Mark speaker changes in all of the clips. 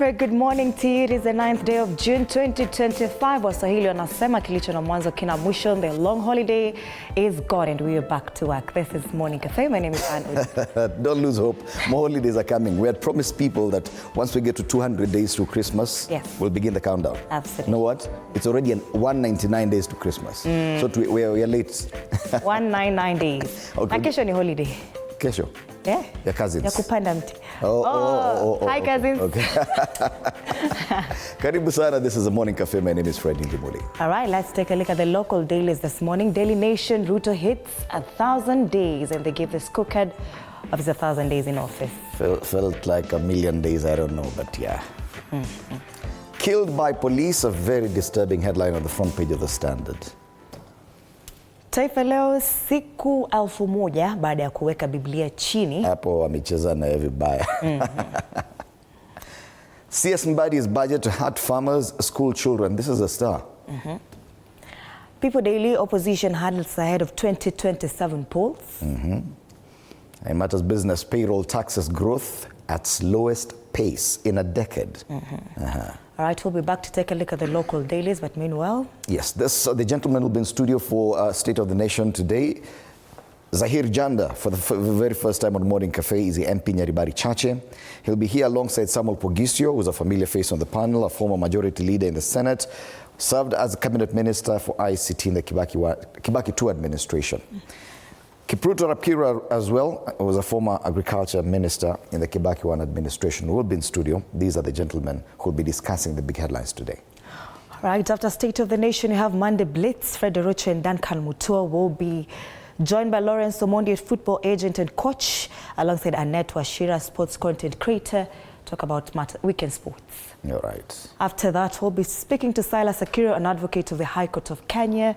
Speaker 1: very good morning to you. It is the 9th day of June 2025. Waswahili wanasema kilicho na mwanzo kina mwisho. The long holiday is gone and we are back to work. This is Morning Cafe. My name is Anne.
Speaker 2: Don't lose hope. More holidays are coming. We had promised people that once we get to 200 days to Christmas,
Speaker 1: yes,
Speaker 2: we'll begin the countdown.
Speaker 1: Absolutely.
Speaker 2: You know what? It's already 199 days to Christmas. So we are late.
Speaker 1: 199 days. Okay. Na kesho ni holiday.
Speaker 2: Kesho?
Speaker 1: Yeah.
Speaker 2: Your cousins.
Speaker 1: Ya kupanda mti. Hi cousins.
Speaker 2: Okay. Karibu sana. This is the Morning Cafe. My name is Freddy Ndimuli.
Speaker 1: All right, let's take a look at the local dailies this morning. Daily Nation, Ruto hits 1,000 days and they give the scorecard of his 1,000 days in office.
Speaker 2: Felt like a million days, I don't know, but yeah. Killed by police, a very disturbing headline on the front page of the Standard.
Speaker 1: Taifa leo siku 1000 baada ya kuweka Biblia chini.
Speaker 2: Hapo wamecheza na vibaya. CS Mbadi's budget to hurt farmers, school children. This is a star.
Speaker 1: People Daily, opposition hurdles ahead of 2027 polls.
Speaker 2: It matters business, payroll, taxes growth at slowest pace in a decade.
Speaker 1: All right, we'll be back to take a look at the local dailies, but meanwhile...
Speaker 2: Yes, the gentleman will be in studio for State of the Nation today. Zahir Janda, for the very first time on Morning Cafe, is the MP Nyaribari Chache. He'll be here alongside Samuel Pogisio, who's a familiar face on the panel, a former majority leader in the Senate, served as cabinet minister for ICT in the Kibaki 2 administration. Kipruto Rapkira as well was a former agriculture minister in the Kibaki 1 administration, who will be in studio. These are the gentlemen who will be discussing the big headlines today.
Speaker 1: All right, after State of the Nation, you have Monday Blitz. Fred Roche and Duncan Mutua will be joined by Lawrence Omondi, football agent and coach, alongside Annette Washira, sports content creator, talk about weekend sports.
Speaker 2: All right.
Speaker 1: After that, we'll be speaking to Silas Akiro, an advocate of the High Court of Kenya,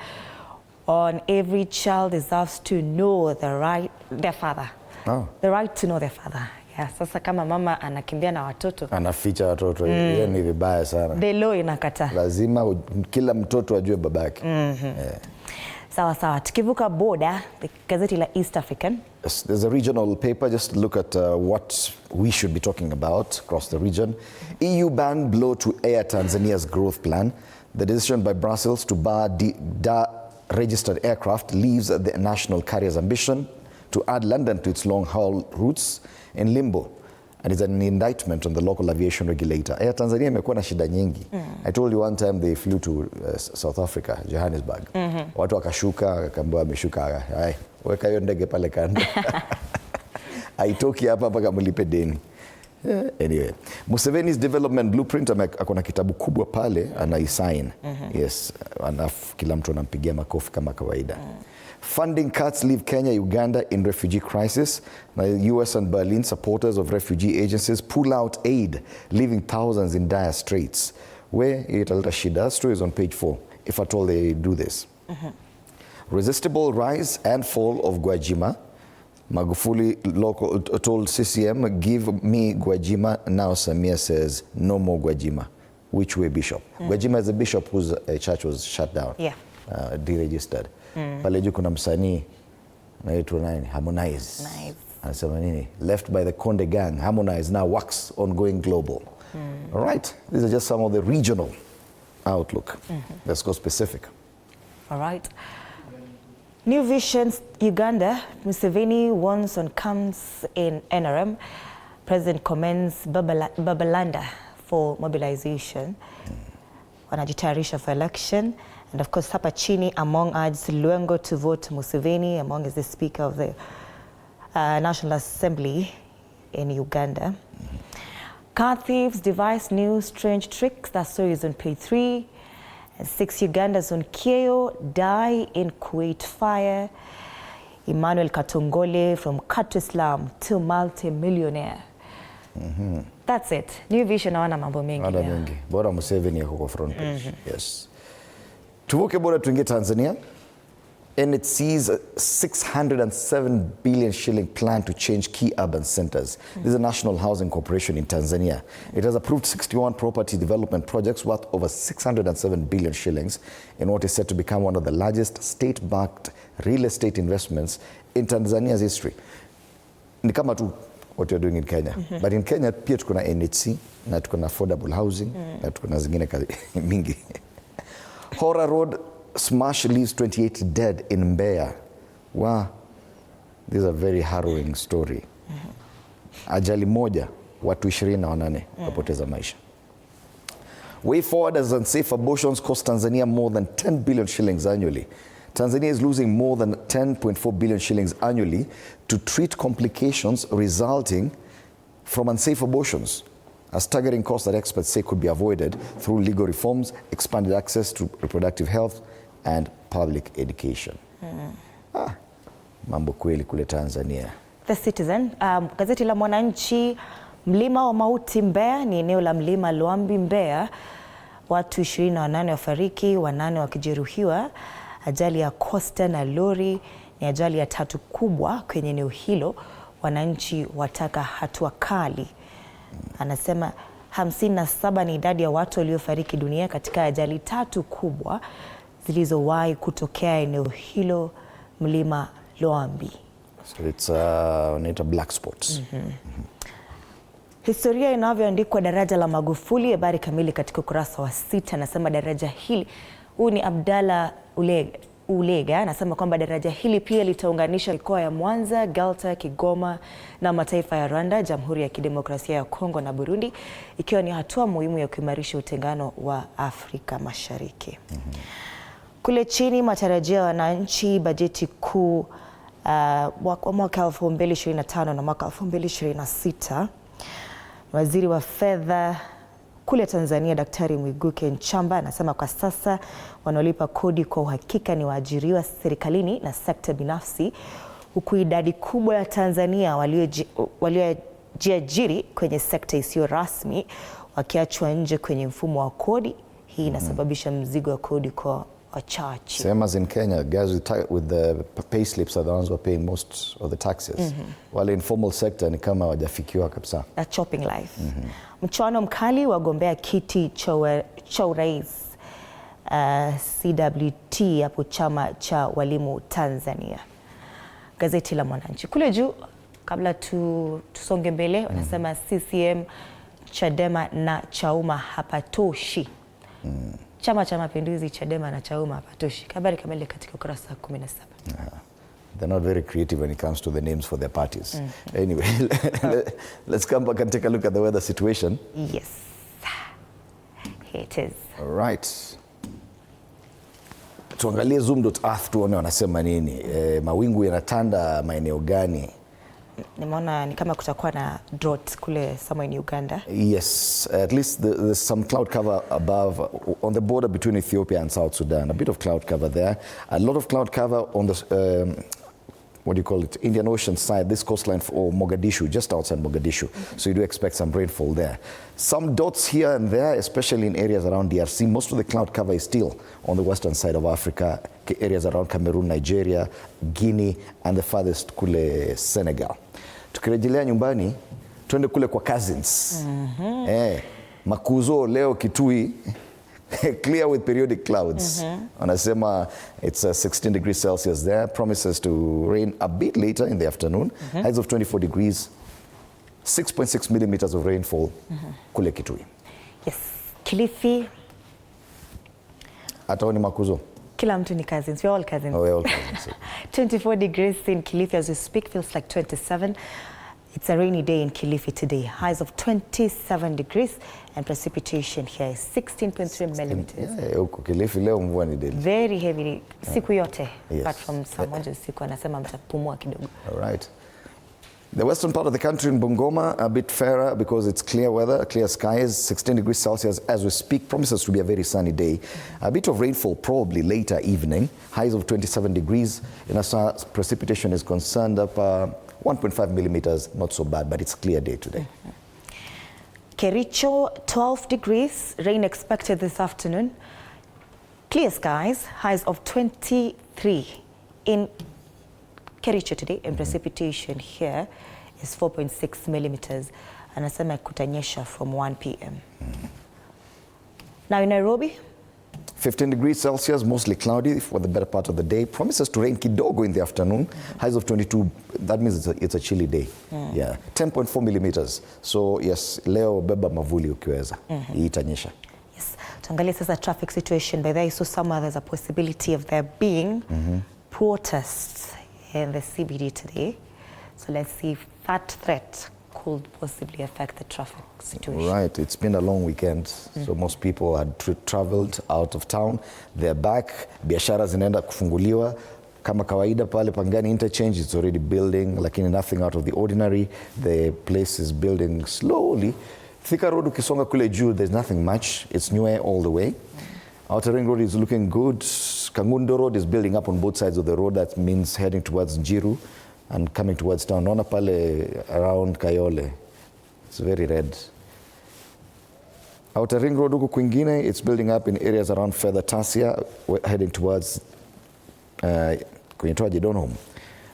Speaker 1: on every child deserves to know their father.
Speaker 2: Oh.
Speaker 1: The right to know their father. Yeah, sasa kama mama anakimbia na watoto.
Speaker 2: Anaficha watoto. Hiyo ni vibaya sana.
Speaker 1: The law inakata.
Speaker 2: Lazima kila mtoto ajue babake.
Speaker 1: Sawa sawa. Tukivuka border, the gazeti la East African.
Speaker 2: Yes, there's a regional paper. Just look at what we should be talking about across the region. EU ban blow to Air Tanzania's growth plan. The decision by Brussels to bar registered aircraft leaves the national carrier's ambition to add London to its long-haul routes in limbo, and is an indictment on the local aviation regulator. Air Tanzania imekuwa na shida nyingi. I told you one time they flew to South Africa, Johannesburg. Watu wakashuka, akaambiwa ameshuka, hai, weka hiyo ndege pale kando. Haitoki hapa mpaka mlipe deni. Anyway, Museveni's development blueprint, akona kitabu kubwa pale, anaisign. Yes, kila mtu anampigia makofi kama kawaida. Funding cuts leave Kenya, Uganda in refugee crisis. Now, US and Berlin supporters of refugee agencies pull out aid, leaving thousands in dire straits. Where italeta shida? Stories on page 4, if at all they do this. Resistible rise and fall of Gwajima. Magufuli told CCM, give me Gwajima. Now Samia says, no more Gwajima. Which way, Bishop? Gwajima is a bishop whose church was shut down, deregistered. Pale juu kuna msanii anaitwa nani? Harmonize.
Speaker 1: Nice.
Speaker 2: Anasema nini? Left by the Konde gang, Harmonize now works on going global. All right, these are just some of the regional outlook. Let's go specific.
Speaker 1: All right. New Visions, Uganda. Museveni warns on camps in NRM. President commends Babalanda for mobilization. Wanajitayarisha for election. And of course, hapa chini, among urges Luengo to vote Museveni. Among is the Speaker of the National Assembly in Uganda. Car thieves devise new strange tricks. That story is on page 3. And 6 Ugandans on Keo die in Kuwait fire. Emmanuel Katongole from Cut Islam to multi-millionaire. That's it. New Vision hawana mambo mengi.
Speaker 2: Bora Museveni yako kwa front page. Yes. Tuvuke bora tuingie Tanzania. And it sees a 607 billion shilling plan to change key urban centers. This is a National Housing Corporation in Tanzania. It has approved 61 property development projects worth over 607 billion shillings in what is said to become one of the largest state-backed real estate investments in Tanzania's history. Ni kama tu what you're doing in Kenya. But in Kenya pia tuko na NHC na tuko na affordable housing na tuko na zingine mingi. Horror road smash leaves 28 dead in Mbeya. Wow. This is a very harrowing story. Ajali moja, watu 28 wapoteza maisha. Way forward as unsafe abortions cost Tanzania more than 10 billion shillings annually. Tanzania is losing more than 10.4 billion shillings annually to treat complications resulting from unsafe abortions. A staggering cost that experts say could be avoided through legal reforms, expanded access to reproductive health and public education. Mambo kweli kule Tanzania.
Speaker 1: The Citizen, gazeti la Mwananchi, mlima wa mauti Mbeya ni eneo la mlima Luambi Mbeya. Watu 28 wafariki, 8 wakijeruhiwa. Ajali ya Costa na lori ni ajali ya 3 kubwa kwenye eneo hilo. Wananchi wataka hatua kali. Anasema 57 ni idadi ya watu waliofariki dunia katika ajali 3 kubwa zilizowahi kutokea eneo hilo mlima Luambi.
Speaker 2: So it's black spots.
Speaker 1: Historia inavyoandikwa daraja la Magufuli, habari kamili katika ukurasa wa 6. Anasema daraja hili, huu ni Abdalla Ulega, anasema kwamba daraja hili pia litaunganisha mikoa ya Mwanza, Gelta, Kigoma na mataifa ya Rwanda, Jamhuri ya Kidemokrasia ya Kongo na Burundi, ikiwa ni hatua muhimu ya kuimarisha utengano wa Afrika Mashariki. Kule chini, matarajio ya wananchi, bajeti kuu mwaka 2025 na mwaka 2026. Waziri wa fedha kule Tanzania Daktari Mwiguke Nchemba anasema kwa sasa wanaolipa kodi kwa uhakika ni waajiriwa serikalini na sekta binafsi, huku idadi kubwa ya Tanzania waliojiajiri kwenye sekta isiyo rasmi wakiachwa nje kwenye mfumo wa kodi. Hii inasababisha mzigo wa kodi kwa wachache.
Speaker 2: Same as in Kenya, guys with the pay slips are the ones who are paying most of the taxes. While informal sector ni kama wajafikiwa kabisa.
Speaker 1: A chopping life. Mchuano mkali wagombea kiti cha urais CWT hapo chama cha walimu Tanzania. Gazeti la Mwananchi. Kule juu kabla tusonge mbele wanasema CCM, Chadema na Chauma hapatoshi. Chama cha Mapinduzi, Chadema na Chauma hapatoshi. Habari kamili katika ukurasa 17.
Speaker 2: They're not very creative when it comes to the names for their parties. Anyway, let's come back and take a look at the weather situation.
Speaker 1: Yes. Here it is.
Speaker 2: All right. Tuangalie zoom.earth tuone wanasema nini. Mawingu yanatanda maeneo gani?
Speaker 1: Nimeona ni kama kutakuwa na drought kule somewhere in Uganda.
Speaker 2: Yes, at least there's some cloud cover above on the border between Ethiopia and South Sudan. A bit of cloud cover there. A lot of cloud cover on the what do you call it, Indian Ocean side, this coastline for Mogadishu, just outside Mogadishu. So you do expect some rainfall there. Some dots here and there, especially in areas around DRC. Most of the cloud cover is still on the western side of Africa, areas around Cameroon, Nigeria, Guinea, and the farthest kule Senegal. Tukirejelea nyumbani, tuende kule kwa cousins. Makuzo leo Kitui, clear with periodic clouds. Wanasema it's 16 degrees Celsius there. Promises to rain a bit later in the afternoon. Highs of 24 degrees. 6.6 millimeters of rainfall kule Kitui.
Speaker 1: Yes. Kilifi.
Speaker 2: Hata ni Makuzo.
Speaker 1: Kila mtu ni cousins. We're all cousins.
Speaker 2: Oh, we're all cousins.
Speaker 1: 24 degrees in Kilifi as we speak. Feels like 27. It's a rainy day in Kilifi today. Highs of 27 degrees and precipitation here is 16.3 millimeters.
Speaker 2: Yeah, huko Kilifi leo mvua ni daily.
Speaker 1: Very heavy siku yote.
Speaker 2: Yes.
Speaker 1: Apart from saa moja usiku anasema mtapumua kidogo.
Speaker 2: All right. The western part of the country in Bungoma, a bit fairer because it's clear weather, clear skies, 16 degrees Celsius as we speak. Promises to be a very sunny day. A bit of rainfall probably later evening. Highs of 27 degrees. In as far as precipitation is concerned, up 1.5 millimeters, not so bad, but it's a clear day today.
Speaker 1: Kericho, 12 degrees. Rain expected this afternoon. Clear skies. Highs of 23 in Kericho today, and precipitation here is 4.6 millimeters. Anasema kutanyesha from 1 p.m. Now in Nairobi,
Speaker 2: 15 degrees Celsius, mostly cloudy for the better part of the day. Promises to rain kidogo in the afternoon. Highs of 22, that means it's a chilly day. Yeah, 10.4 millimeters. So yes, leo beba mavuli ukiweza. Itanyesha.
Speaker 1: Yes, tuangalie sasa traffic situation. By the way, I saw somewhere there's a possibility of there being protests in the CBD today. So let's see if that threat could possibly affect the traffic situation.
Speaker 2: Right, it's been a long weekend, so most people had traveled out of town. They're back, biashara zinaenda kufunguliwa. Kama kawaida pale Pangani interchange, it's already building, lakini nothing out of the ordinary. The place is building slowly. Thika Road ukisonga kule juu, there's nothing much. It's new air all the way. Outer Ring Road is looking good. Kangundo Road is building up on both sides of the road. That means heading towards Njiru and coming towards town. Naona pale around Kayole, it's very red. Outer Ring Road huku kwingine, it's building up in areas around further Tasia, heading towards kwenye Donholm.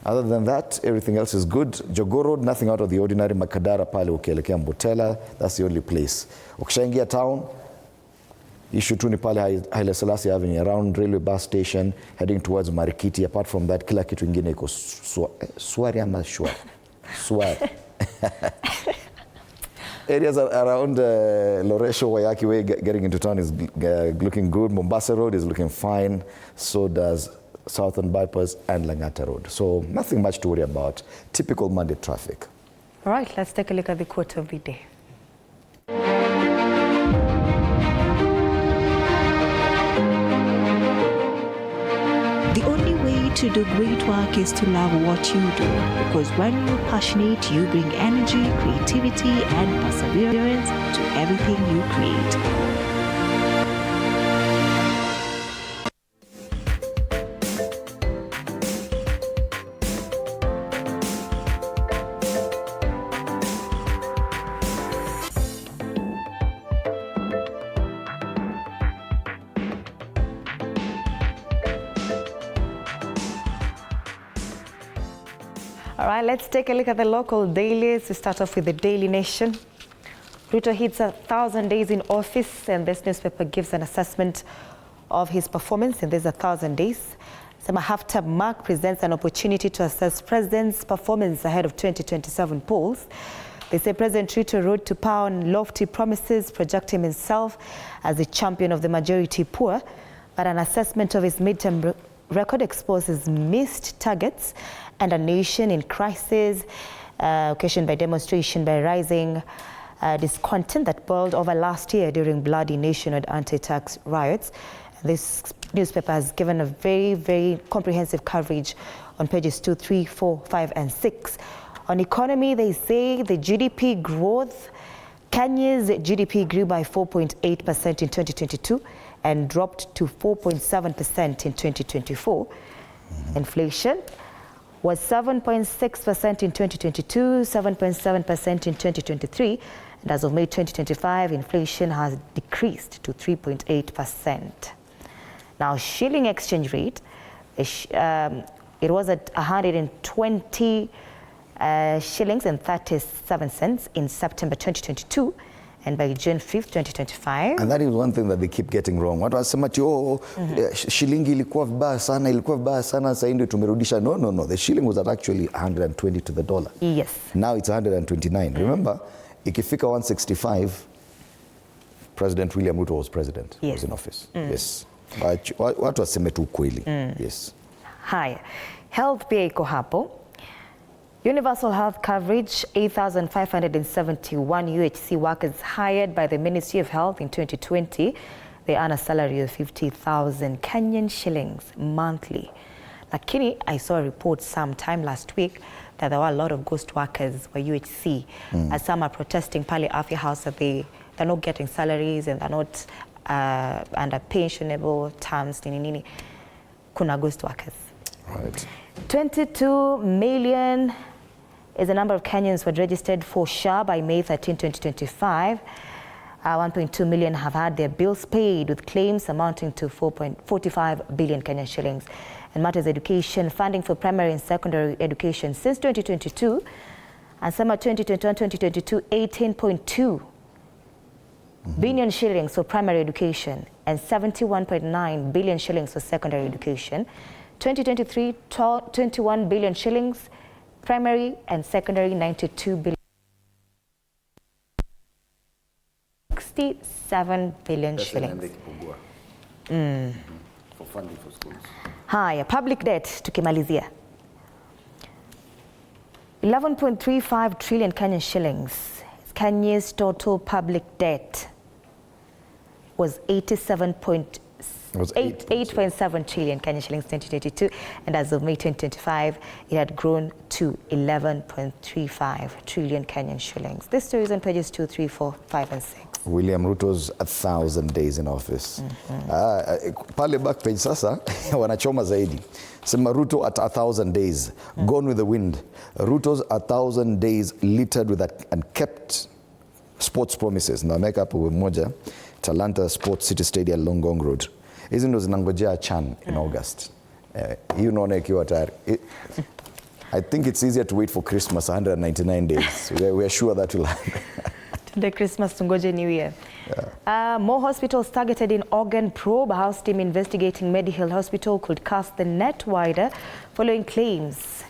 Speaker 2: Other than that, everything else is good. Jogoo Road, nothing out of the ordinary. Makadara pale ukielekea Mbotela, that's the only place. Ukishaingia town, issue tu ni pale Haile Selassie Avenue, around railway bus station, heading towards Marikiti. Apart from that, kila kitu ingine iko swari ama shwari. Swari. Areas around Loresho, Wayaki Way, getting into town is looking good. Mombasa Road is looking fine. So does Southern Bypass and Langata Road. So nothing much to worry about. Typical Monday traffic.
Speaker 1: All right, let's take a look at the quote of the day.
Speaker 3: The only way to do great work is to love what you do, because when you're passionate, you bring energy, creativity, and perseverance to everything you create.
Speaker 1: All right, let's take a look at the local dailies. We start off with the Daily Nation. Ruto hits 1,000 days in office, and this newspaper gives an assessment of his performance in these 1,000 days. Sema half-term mark presents an opportunity to assess president's performance ahead of 2027 polls. They say President Ruto rode to power on lofty promises, projecting himself as a champion of the majority poor, but an assessment of his midterm record exposes missed targets and a nation in crisis, occasioned by demonstration by rising discontent that boiled over last year during bloody nationwide anti-tax riots. This newspaper has given a very, very comprehensive coverage on pages 2, 3, 4, 5, and 6. On economy, they say the GDP growth, Kenya's GDP grew by 4.8% in 2022 and dropped to 4.7% in 2024. Inflation was 7.6% in 2022, 7.7% in 2023, and as of May 2025, inflation has decreased to 3.8%. Now, shilling exchange rate, it was at 120 shillings and 37 cents in September 2022, and by June 5th, 2025.
Speaker 2: And that is one thing that they keep getting wrong. Watu wanasema shilingi ilikuwa vibaya sana, sasa ndio tumerudisha. No. The shilling was at actually 120 to the dollar.
Speaker 1: Yes.
Speaker 2: Now it's 129. Remember, ikifika 165, President William Ruto was president.
Speaker 1: Yes.
Speaker 2: Was in office. Yes. Watu waseme tu ukweli. Yes.
Speaker 1: Haya. Health pia iko hapo. Universal health coverage, 8,571 UHC workers hired by the Ministry of Health in 2020. They earn a salary of 50,000 Kenyan shillings monthly. Lakini, I saw a report sometime last week that there were a lot of ghost workers for UHC. As some are protesting pale Afya House that they're not getting salaries and they're not under pensionable terms. Nini. Kuna ghost workers.
Speaker 2: Right.
Speaker 1: 22 million is the number of Kenyans who had registered for SHA by May 13, 2025. 1.2 million have had their bills paid, with claims amounting to 4.45 billion Kenyan shillings. And matters education, funding for primary and secondary education since 2022, and summer 2021-2022, 18.2 billion shillings for primary education and 71.9 billion shillings for secondary education. 2023, 21 billion shillings, primary and secondary 92 billion. 67 billion shillings.
Speaker 2: For funding for schools.
Speaker 1: Haya, public debt tukimalizia. 11.35 trillion Kenyan shillings. Kenya's total public debt was 8.7 trillion Kenyan shillings 2022, and as of May 2025, it had grown to 11.35 trillion Kenyan shillings. This story is on pages 2, 3, 4, 5, and 6.
Speaker 2: William Ruto's 1,000 days in office. Pale back page sasa wanachoma zaidi. Sema Ruto at 1,000 days, gone with the wind. Ruto's 1,000 days littered with and kept sports promises. Na make up with moja, Talanta Sports City Stadium Longong Road. Hizi ndo zinangojea Chan in August. Hii unaona ikiwa tayari. I think it's easier to wait for Christmas 199 days. We are sure that will happen.
Speaker 1: The Christmas tungoje New Year. More hospitals targeted in organ probe. House team investigating Medihill Hospital could cast the net wider following claims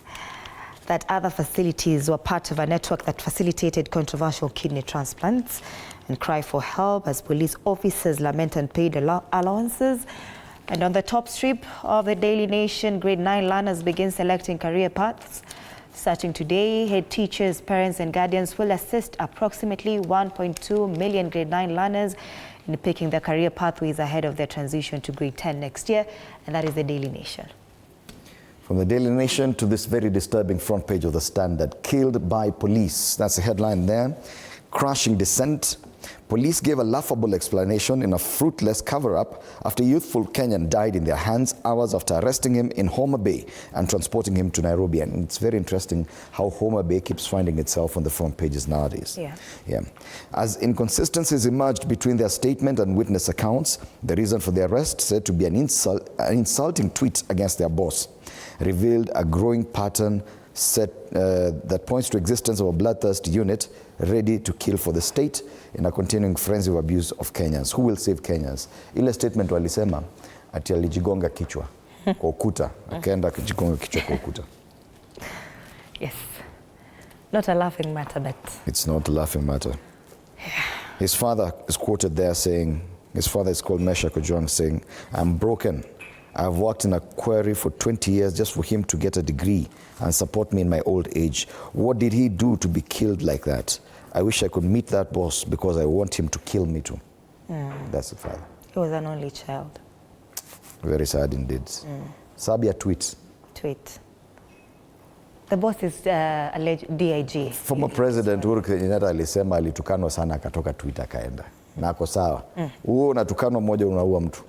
Speaker 1: that other facilities were part of a network that facilitated controversial kidney transplants, and cry for help as police officers lament unpaid allowances. And on the top strip of the Daily Nation, grade 9 learners begin selecting career paths. Starting today, head teachers, parents and guardians will assist approximately 1.2 million grade 9 learners in picking their career pathways ahead of their transition to grade 10 next year. And that is the Daily Nation.
Speaker 2: From the Daily Nation to this very disturbing front page of the Standard. Killed by police. That's the headline there. Crashing descent. Police gave a laughable explanation in a fruitless cover-up after a youthful Kenyan died in their hands hours after arresting him in Homa Bay and transporting him to Nairobi. And it's very interesting how Homa Bay keeps finding itself on the front pages nowadays. Yeah. As inconsistencies emerged between their statement and witness accounts, the reason for the arrest, said to be an insulting tweet against their boss, revealed a growing pattern that points to existence of a bloodthirsty unit ready to kill for the state in a continuing frenzy of abuse of Kenyans. Who will save Kenyans? Ile statement walisema ati alijigonga kichwa kwa ukuta, akaenda kujigonga kichwa kwa ukuta.
Speaker 1: Yes. Not a laughing matter, but
Speaker 2: it's not a laughing matter. His father is quoted there saying, his father is called Ojwang, saying, "I'm broken. I've worked in a quarry for 20 years just for him to get a degree and support me in my old age. What did he do to be killed like that? I wish I could meet that boss because I want him to kill me too." That's the father.
Speaker 1: He was an only child.
Speaker 2: Very sad indeed. Sabia tweet.
Speaker 1: The boss is alleged DIG.
Speaker 2: Former President Uhuru Kenyatta alisema alitukanwa sana akatoka Twitter kaenda. Na ako sawa. Huo unatukanwa mmoja unaua mtu.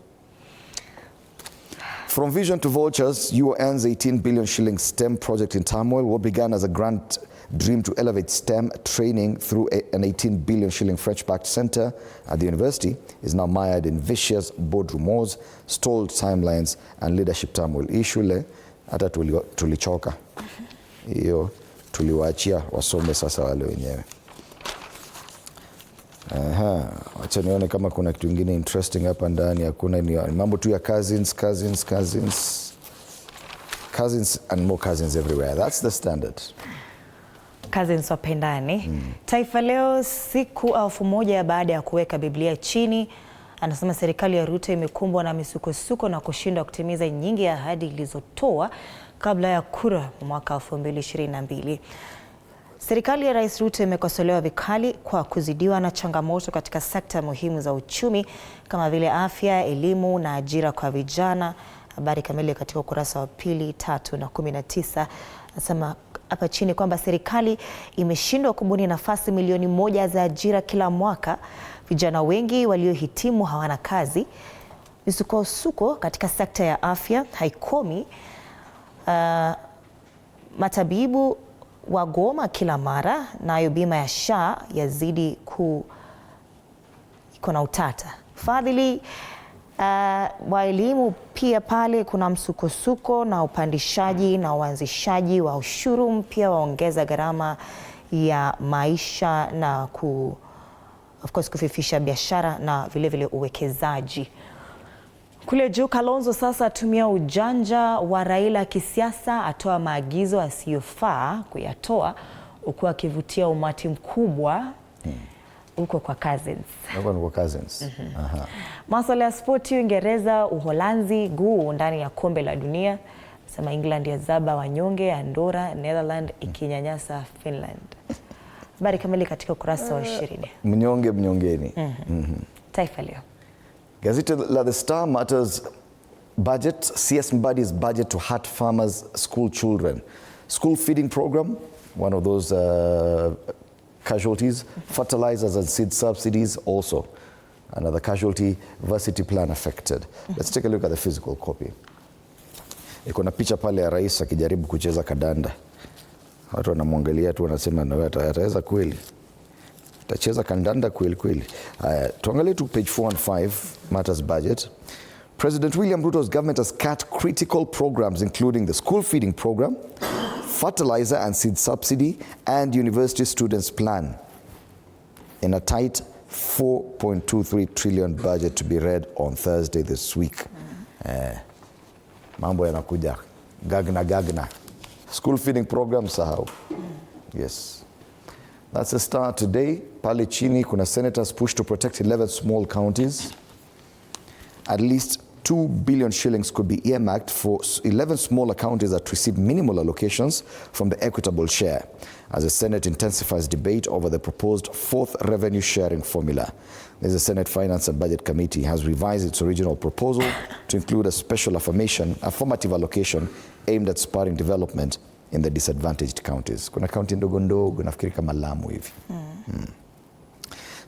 Speaker 2: From vision to vultures, UON's 18 billion shilling STEM project in turmoil. What began as a grand dream to elevate STEM training through an 18 billion shilling French-backed center at the university is now mired in vicious boardroom wars, stalled timelines, and leadership turmoil. Hii shule hata tulichoka. Hiyo tuliwaachia wasome sasa wale wenyewe. Wacha nione kama kuna kitu kingine interesting hapa ndani. Hakuna, ni mambo tu ya cousins and more cousins everywhere. That's the Standard.
Speaker 1: Cousins wapendani. Taifa Leo, siku 1000 baada ya kuweka Biblia chini, anasema serikali ya Ruto imekumbwa na misukosuko na kushindwa kutimiza nyingi ya ahadi ilizotoa kabla ya kura mwaka 2022. Serikali ya Rais Ruto imekosolewa vikali kwa kuzidiwa na changamoto katika sekta muhimu za uchumi kama vile afya, elimu na ajira kwa vijana. Habari kamili katika ukurasa wa 2, 3 na 19. Nasema hapa chini kwamba serikali imeshindwa kubuni nafasi milioni 1 za ajira kila mwaka. Vijana wengi waliohitimu hawana kazi. Misukosuko katika sekta ya afya haikomi. Matabibu wagoma kila mara, nayo bima ya SHA yazidi iko na utata. Fadhili wa elimu pia pale kuna msukosuko na upandishaji na uanzishaji wa ushuru mpya waongeza gharama ya maisha na of course kufifisha biashara na vile uwekezaji. Kule juu Kalonzo sasa atumia ujanja wa Raila kisiasa, atoa maagizo asiyofaa kuyatoa huku akivutia umati mkubwa huko kwa cousins.
Speaker 2: Huko kwa cousins. Aha.
Speaker 1: Masuala ya spoti, Uingereza, Uholanzi guu ndani ya kombe la dunia. Sema England ya zaba wanyonge, Andorra, Netherlands ikinyanyasa Finland. Habari kamili katika ukurasa wa 20.
Speaker 2: Mnyonge mnyongeni.
Speaker 1: Taifa Leo.
Speaker 2: Gazeti la The Star matters budget, CS Mbadi's budget to hurt farmers' school children. School feeding program, one of those casualties. Fertilizers and seed subsidies also another casualty. Varsity plan affected. Let's take a look at the physical copy. Iko na picha pale ya rais akijaribu kucheza kadanda. Watu wanamwangalia tu wanasema na ataweza kweli. Atacheza kandanda kweli kweli. Tuangalie tu page 4 and 5 matters budget. President William Ruto's government has cut critical programs including the school feeding program, fertilizer and seed subsidy and university students plan in a tight 4.23 trillion budget to be read on Thursday this week. Mambo yanakuja gagna. School feeding program sahau. Yes. That's a start today. Pale chini kuna senators push to protect 11 small counties. At least 2 billion shillings could be earmarked for 11 smaller counties that receive minimal allocations from the equitable share, as the Senate intensifies debate over the proposed fourth revenue sharing formula. The Senate Finance and Budget Committee has revised its original proposal to include a special affirmative allocation aimed at spurring development in the disadvantaged counties. Kuna county ndogo ndogo nafikiri kama Lamu hivi.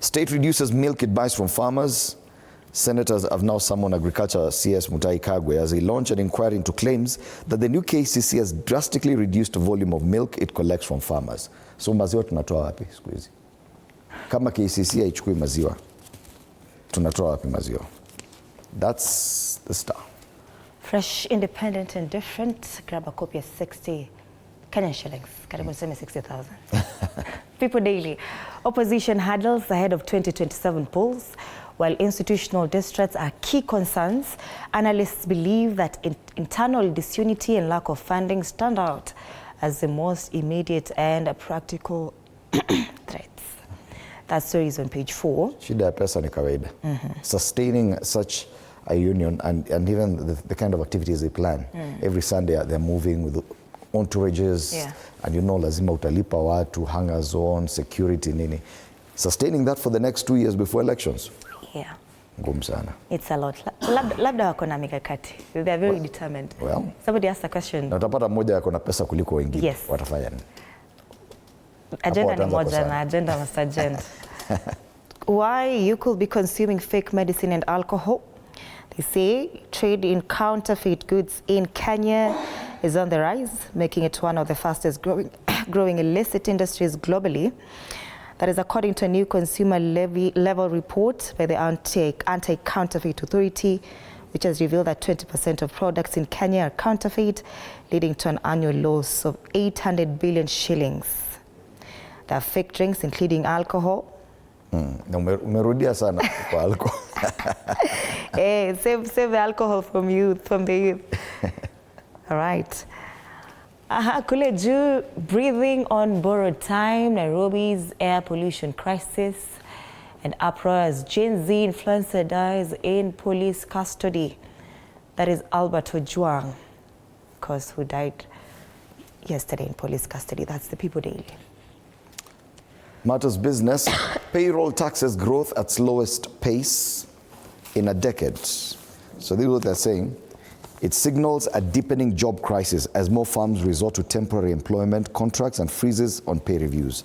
Speaker 2: State reduces milk it buys from farmers. Senators have now summoned Agriculture CS Mutahi Kagwe as they launch an inquiry into claims that the new KCC has drastically reduced the volume of milk it collects from farmers. So maziwa tunatoa wapi siku hizi? Kama KCC haichukui maziwa, tunatoa wapi maziwa? That's the Star.
Speaker 1: Fresh, independent and different. Grab a copy of 60 Kenyan shillings. Karibu niseme 60,000. People Daily. Opposition hurdles ahead of 2027 polls. While institutional districts are key concerns, analysts believe that internal disunity and lack of funding stand out as the most immediate and practical threats. That story is on page 4.
Speaker 2: Shida ya pesa ni kawaida. Sustaining such a union and even the kind of activities they plan. Every Sunday they're moving with entourages, and lazima utalipa watu, hangar zone, security nini. Sustaining that for the next 2 years before elections.
Speaker 1: Yeah.
Speaker 2: Ngumu sana.
Speaker 1: It's a lot. Labda wako na mikakati. They are very determined.
Speaker 2: Well,
Speaker 1: somebody asked a question.
Speaker 2: Na utapata mmoja yako na pesa kuliko wengine.
Speaker 1: Yes.
Speaker 2: Watafanya nini?
Speaker 1: Agenda ni moja na agenda must agenda. Why you could be consuming fake medicine and alcohol? They say trade in counterfeit goods in Kenya is on the rise, making it one of the fastest growing illicit industries globally. That is according to a new consumer level report by the Anti-Counterfeit Authority, which has revealed that 20% of products in Kenya are counterfeit, leading to an annual loss of 800 billion shillings. There are fake drinks, including alcohol.
Speaker 2: Umerudia sana kwa alcohol.
Speaker 1: Hey, save the alcohol from the youth. All right. Kule juu, breathing on borrowed time, Nairobi's air pollution crisis, and uproar as Gen Z influencer dies in police custody. That is Albert Ojwang, of course, who died yesterday in police custody. That's the People Daily.
Speaker 2: Matters business. Payroll taxes growth at slowest pace in a decade. So this is what they're saying. It signals a deepening job crisis as more firms resort to temporary employment contracts and freezes on pay reviews.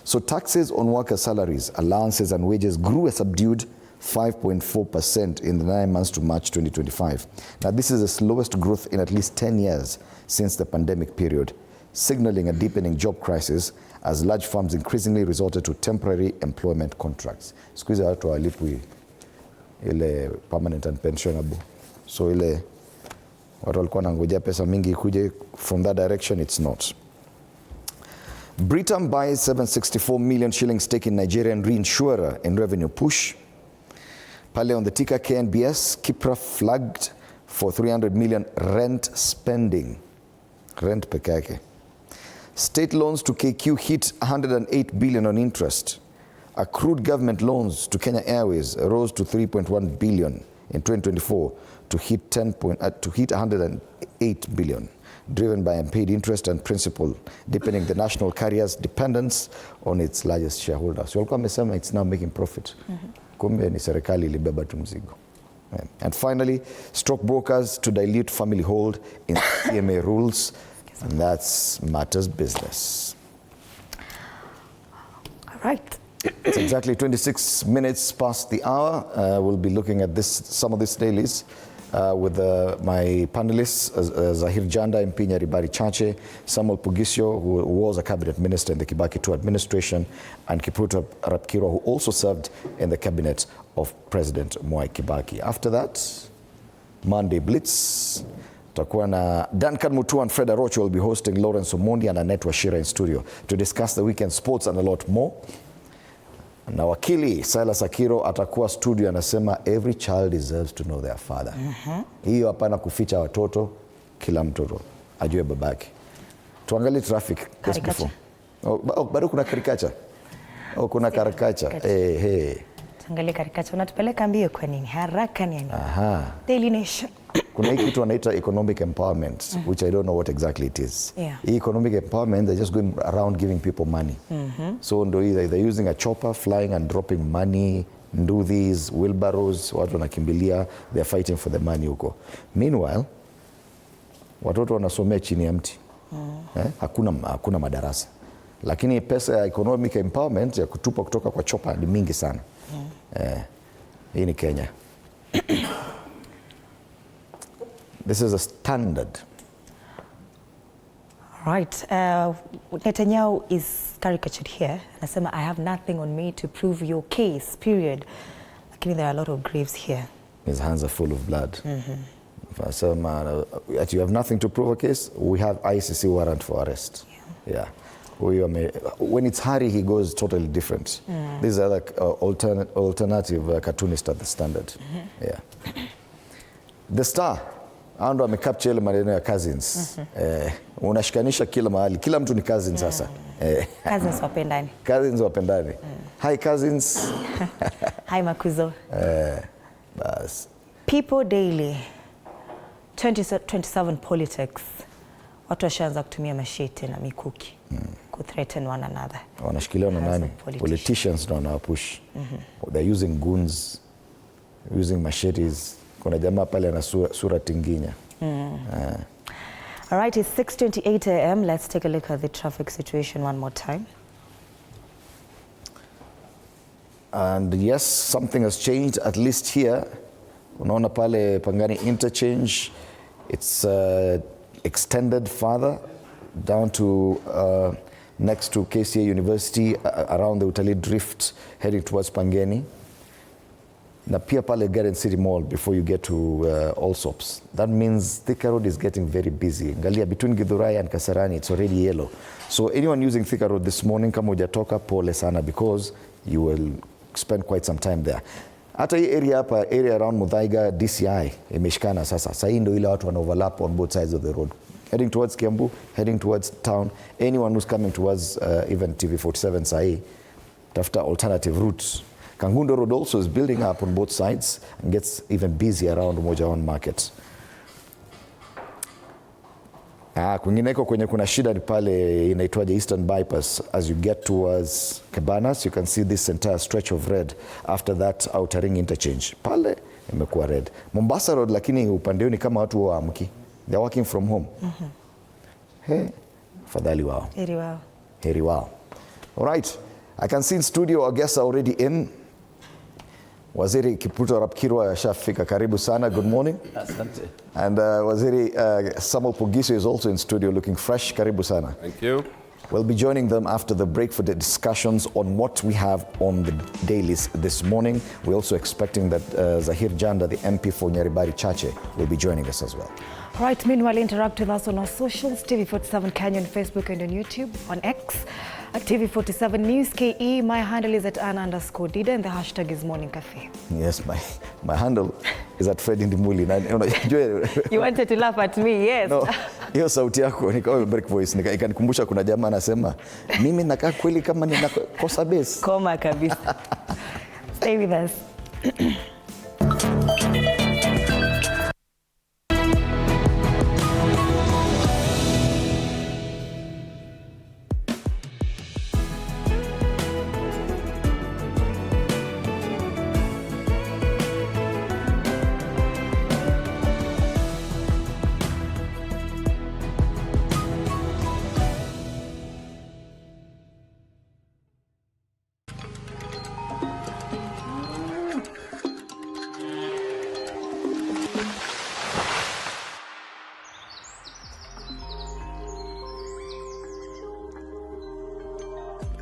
Speaker 2: So taxes on worker salaries, allowances and wages grew a subdued 5.4% in the 9 months to March 2025. Now this is the slowest growth in at least 10 years since the pandemic period, signaling a deepening job crisis as large firms increasingly resorted to temporary employment contracts. Squeeze out to our lip ile permanent and pensionable. So ile watu walikuwa wanangojea pesa mingi kuje from that direction, it's not. Britam buys 764 million shilling stake in Nigerian reinsurer in revenue push. Pale on the ticker KNBS, Kipra flagged for 300 million rent spending. Rent peke yake. State loans to KQ hit 108 billion on interest. Accrued government loans to Kenya Airways rose to 3.1 billion in 2024 to hit 108 billion, driven by unpaid interest and principal, deepening the national carrier's dependence on its largest shareholder. So walikuwa wamesema it's now making profit. Kumbe ni serikali ilibeba tu mzigo. And finally, stockbrokers to dilute family hold in CMA rules, and that's matters business.
Speaker 1: All right.
Speaker 2: It's exactly 26 minutes past the hour. We'll be looking at some of these dailies with my panelists, Zahir Janda, MP Nyaribari Chache, Samuel Pugisio, who was a cabinet minister in the Kibaki II administration, and Kipruto Rapkirwa, who also served in the cabinet of President Mwai Kibaki. After that, Monday Blitz. Tutakuwa na Duncan Mutua and Fred Arocho will be hosting Lawrence Omondi and Annette Washira in studio to discuss the weekend sports and a lot more. Na wakili Silas Akiro atakuwa studio, anasema every child deserves to know their father. Hiyo hapana kuficha watoto, kila mtoto ajue babake. Tuangalie traffic just before. Bado kuna karikacha. Kuna karikacha.
Speaker 1: Tuangalie karikacha. Unatupeleka mbio kwa nini? Haraka nini? Daily Nation.
Speaker 2: Kuna hii kitu wanaita economic empowerment, which I don't know what exactly it is. Economic empowerment, they're just going around giving people money. So they're using a chopper, flying and dropping money, ndudhis, wheelbarrows, watu wanakimbilia, they're fighting for the money huko. Meanwhile, watoto wanasomea chini ya mti. Hakuna madarasa. Lakini pesa ya economic empowerment ya kutupa kutoka kwa chopper ni mingi sana. Hii ni Kenya. This is a standard.
Speaker 1: Right. Netanyahu is caricatured here. Anasema, I have nothing on me to prove your case, period. Lakini there are a lot of graves here.
Speaker 2: His hands are full of blood. So, you have nothing to prove a case, we have ICC warrant for arrest. When it's Hari, he goes totally different. These are like alternative cartoonist at the standard. The Star. Ando amecapture ile maneno ya cousins. Unashikanisha kila mahali. Kila mtu ni cousin sasa.
Speaker 1: Cousins wapendani.
Speaker 2: Cousins wapendani. Hi cousins.
Speaker 1: Hi Makuzo.
Speaker 2: Bas.
Speaker 1: People Daily. 27 politics. Watu washaanza kutumia mashete na mikuki. Kuthreaten one another.
Speaker 2: Wanashikiliwa na nani? Politicians ndio wanawapush. They're using guns, using machetes. Kuna jamaa pale ana sura tinginya.
Speaker 1: All right, it's 6:28 a.m. Let's take a look at the traffic situation one more time.
Speaker 2: And yes, something has changed, at least here. Unaona pale Pangani interchange, it's extended further down to next to KCA University, around the Utalii Drift, heading towards Pangani. Na pia pale Garden City Mall before you get to Allsops. That means Thika Road is getting very busy. Ngalia, between Githurai and Kasarani, it's already yellow. So anyone using Thika Road this morning, kama hujatoka pole sana, because you will spend quite some time there. Hata hii area hapa, area around Muthaiga, DCI, imeshikana sasa. Sasa hii ndio ile watu wana overlap on both sides of the road. Heading towards Kiambu, heading towards town. Anyone who's coming towards even TV47 sahi, tafuta alternative routes. Kangundo Road also is building up on both sides and gets even busy around Mojawan Market. Kwingineko kwenye kuna shida ni pale inaitwaje Eastern Bypass. As you get towards Cabanas, you can see this entire stretch of red after that Outer Ring interchange. Pale imekuwa red. Mombasa Road lakini upande ni kama watu waamki. They're working from home. Fadhali wao.
Speaker 1: Heri wao.
Speaker 2: Heri wao. All right. I can see in studio our guests are already in. Waziri Kipruto Rapkirwa ashafika, karibu sana, good morning.
Speaker 4: Asante.
Speaker 2: And Waziri Samuel Pugisio is also in studio looking fresh, karibu sana.
Speaker 4: Thank you.
Speaker 2: We'll be joining them after the break for the discussions on what we have on the dailies this morning. We're also expecting that Zahir Janda, the MP for Nyaribari Chache, will be joining us as well.
Speaker 1: Right, meanwhile, interact with us on our socials, TV47 Kenya on Facebook and on YouTube, on X, at TV47 News KE. My handle is at Anna_Dida and the hashtag is Morning Cafe.
Speaker 2: Yes, my handle is at Fred Ndimuli.
Speaker 1: You wanted to laugh at me, yes.
Speaker 2: No, hiyo sauti yako nikawa break voice ikanikumbusha kuna jamaa anasema mimi nakaa kweli kama ninakosa base.
Speaker 1: Koma kabisa. Stay with us.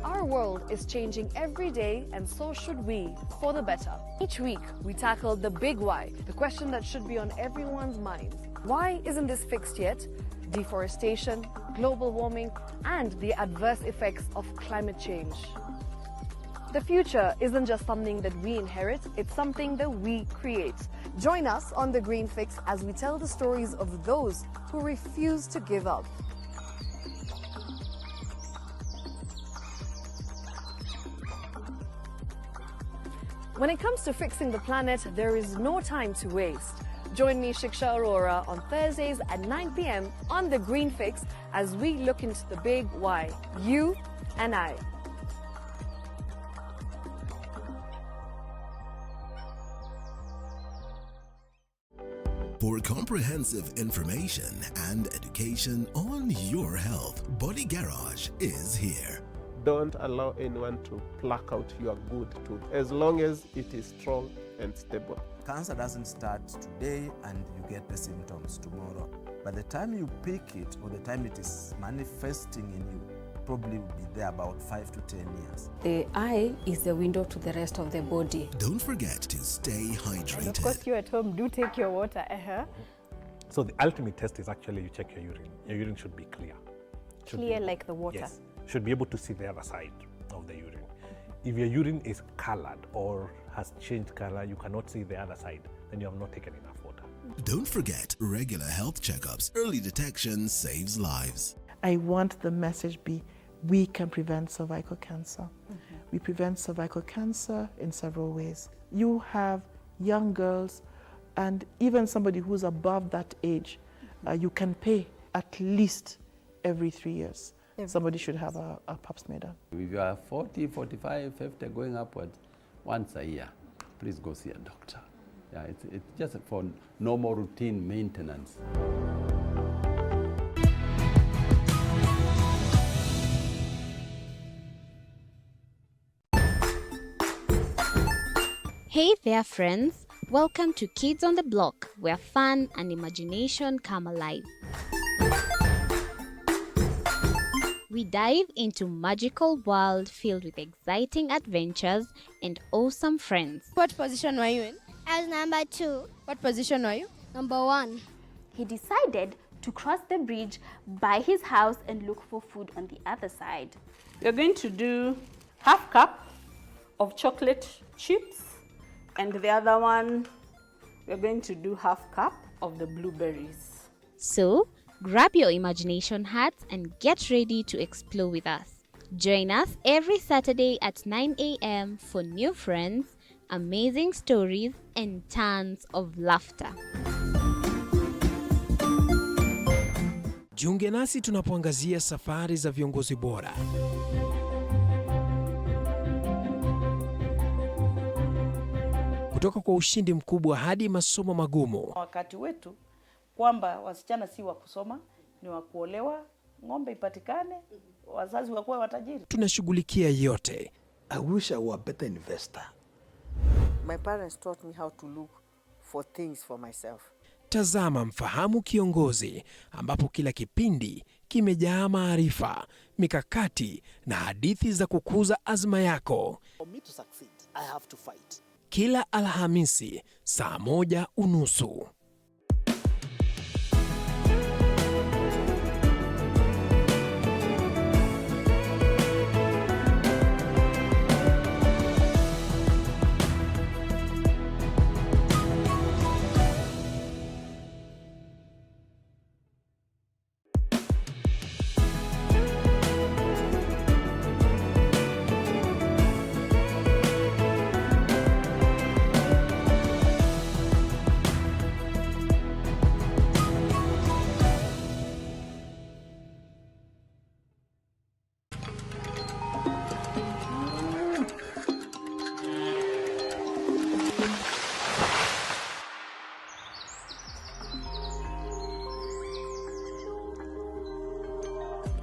Speaker 4: Our world is changing every day, and so should we, for the better. Each week, we tackle the big why, the question that should be on everyone's minds. Why isn't this fixed yet? Deforestation, global warming, and the adverse effects of climate change. The future isn't just something that we inherit, it's something that we create. Join us on The Green Fix as we tell the stories of those who refuse to give up. When it comes to fixing the planet, there is no time to waste. Join me, Shiksha Arora, on Thursdays at 9 p.m. on The Green Fix as we look into the big why, you and I.
Speaker 5: For comprehensive information and education on your health, Body Garage is here.
Speaker 6: Don't allow anyone to pluck out your good tooth as long as it is strong and stable.
Speaker 7: Cancer doesn't start today and you get the symptoms tomorrow. By the time you pick it or the time it is manifesting in you, probably will be there about 5 to 10 years.
Speaker 8: The eye is the window to the rest of the body.
Speaker 5: Don't forget to stay hydrated.
Speaker 9: And of course, you at home do take your water.
Speaker 10: So the ultimate test is actually you check your urine. Your urine should be clear.
Speaker 9: Clear like the water?
Speaker 10: Yes. Should be able to see the other side of the urine. If your urine is colored or has changed color, you cannot see the other side, then you have not taken enough water.
Speaker 5: Don't forget regular health checkups. Early detection saves lives.
Speaker 11: I want the message be, we can prevent cervical cancer. We prevent cervical cancer in several ways. You have young girls and even somebody who's above that age, you can pay at least every 3 years. Somebody should have a pap smear done.
Speaker 12: If you are 40, 45, 50, going upward, once a year, please go see a doctor. Yeah, it's just for normal routine maintenance.
Speaker 13: Hey there, friends. Welcome to Kids on the Block, where fun and imagination come alive. We dive into magical world filled with exciting adventures and awesome friends.
Speaker 14: What position were you in?
Speaker 15: I was number 2.
Speaker 14: What position were you?
Speaker 15: Number 1.
Speaker 16: He decided to cross the bridge by his house and look for food on the other side.
Speaker 17: We're going to do half cup of chocolate chips, and the other one, we're going to do half cup of the blueberries.
Speaker 13: So, grab your imagination hats and get ready to explore with us. Join us every Saturday at 9 a.m. for new friends, amazing stories, and tons of laughter.
Speaker 18: Jiunge nasi tunapoangazia safari za viongozi bora. Kutoka kwa ushindi mkubwa hadi masomo magumu.
Speaker 19: Wakati wetu kwamba wasichana si wa kusoma, ni wa kuolewa, ng'ombe ipatikane, wazazi wakuwe watajiri.
Speaker 18: Tunashughulikia yote.
Speaker 20: I wish I were a better investor.
Speaker 21: My parents taught me how to look for things for myself.
Speaker 18: Tazama Mfahamu Kiongozi, ambapo kila kipindi kimejaa maarifa, mikakati na hadithi za kukuza azma yako.
Speaker 20: For me to succeed, I have to fight.
Speaker 18: Kila Alhamisi saa 1:30.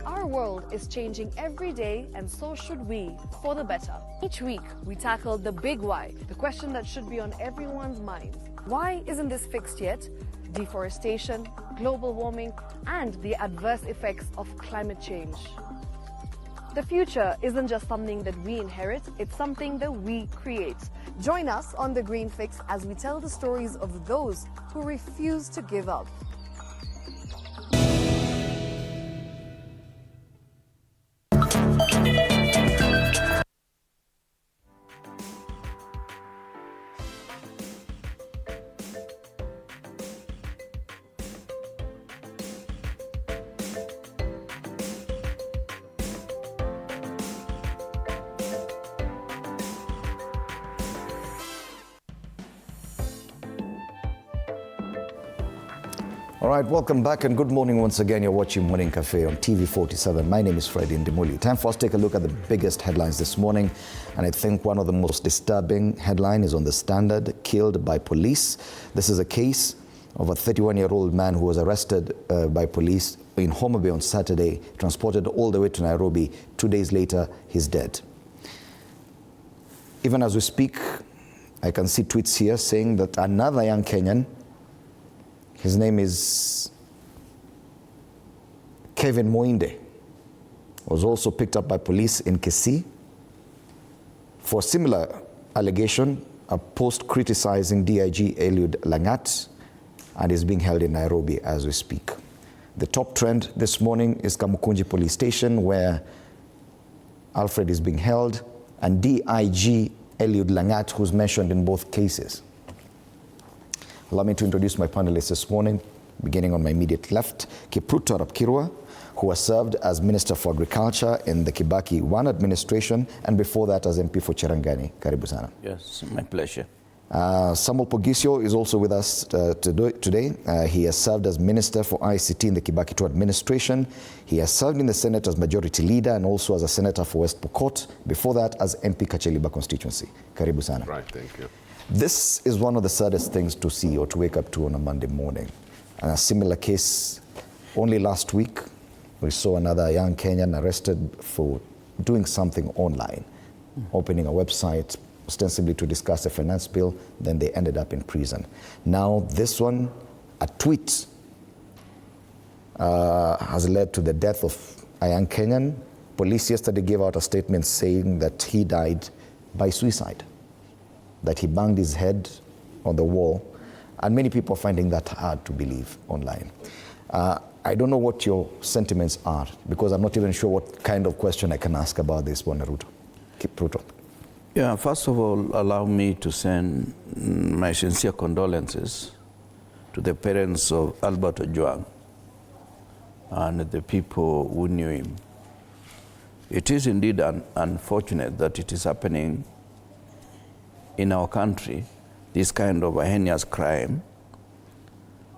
Speaker 4: Our world is changing every day, and so should we, for the better. Each week, we tackle the big why, the question that should be on everyone's minds. Why isn't this fixed yet? Deforestation, global warming, and the adverse effects of climate change. The future isn't just something that we inherit, it's something that we create. Join us on The Green Fix as we tell the stories of those who refuse to give up.
Speaker 2: All right, welcome back and good morning once again. You're watching Morning Cafe on TV47. My name is Freddie Ndimuli. Time for us to take a look at the biggest headlines this morning. And I think one of the most disturbing headlines is on the Standard, killed by police. This is a case of a 31-year-old man who was arrested by police in Homa Bay on Saturday, transported all the way to Nairobi. 2 days later, he's dead. Even as we speak, I can see tweets here saying that another young Kenyan, his name is Kevin Moinde, was also picked up by police in Kisii for a similar allegation, a post criticizing DIG Eliud Langat, and is being held in Nairobi as we speak. The top trend this morning is Kamukunji Police Station, where Alfred is being held, and DIG Eliud Langat, who's mentioned in both cases. Allow me to introduce my panelists this morning, beginning on my immediate left, Kipruto Rapkirwa, who has served as Minister for Agriculture in the Kibaki 1 administration, and before that as MP for Cherangani. Karibu sana.
Speaker 21: Yes, my pleasure.
Speaker 2: Samuel Pogisio is also with us today. He has served as Minister for ICT in the Kibaki 2 administration. He has served in the Senate as Majority Leader and also as a Senator for West Pokot. Before that as MP Kacheliba constituency. Karibu sana.
Speaker 22: Right, thank you.
Speaker 2: This is one of the saddest things to see or to wake up to on a Monday morning. And a similar case, only last week, we saw another young Kenyan arrested for doing something online, opening a website, ostensibly to discuss a finance bill, then they ended up in prison. Now this one, a tweet has led to the death of a young Kenyan. Police yesterday gave out a statement saying that he died by suicide, that he banged his head on the wall, and many people are finding that hard to believe online. I don't know what your sentiments are, because I'm not even sure what kind of question I can ask about this, Ruto. Ruto.
Speaker 21: Yeah, first of all, allow me to send my sincere condolences to the parents of Albert Ojwang and the people who knew him. It is indeed unfortunate that it is happening in our country, this kind of a heinous crime,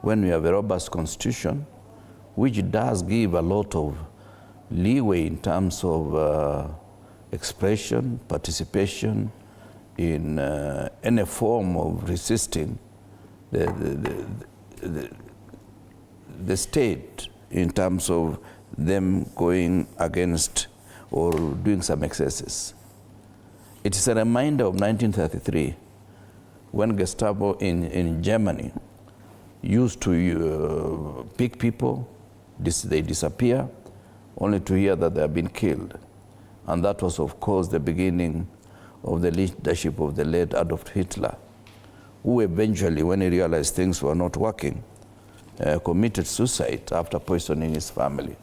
Speaker 21: when we have a robust constitution, which does give a lot of leeway in terms of expression, participation in any form of resisting the state in terms of them going against or doing some excesses. It is a reminder of 1933, when Gestapo in Germany used to pick people, they disappear, only to hear that they have been killed. And that was, of course, the beginning of the leadership of the late Adolf Hitler, who eventually, when he realized things were not working, committed suicide after poisoning his family.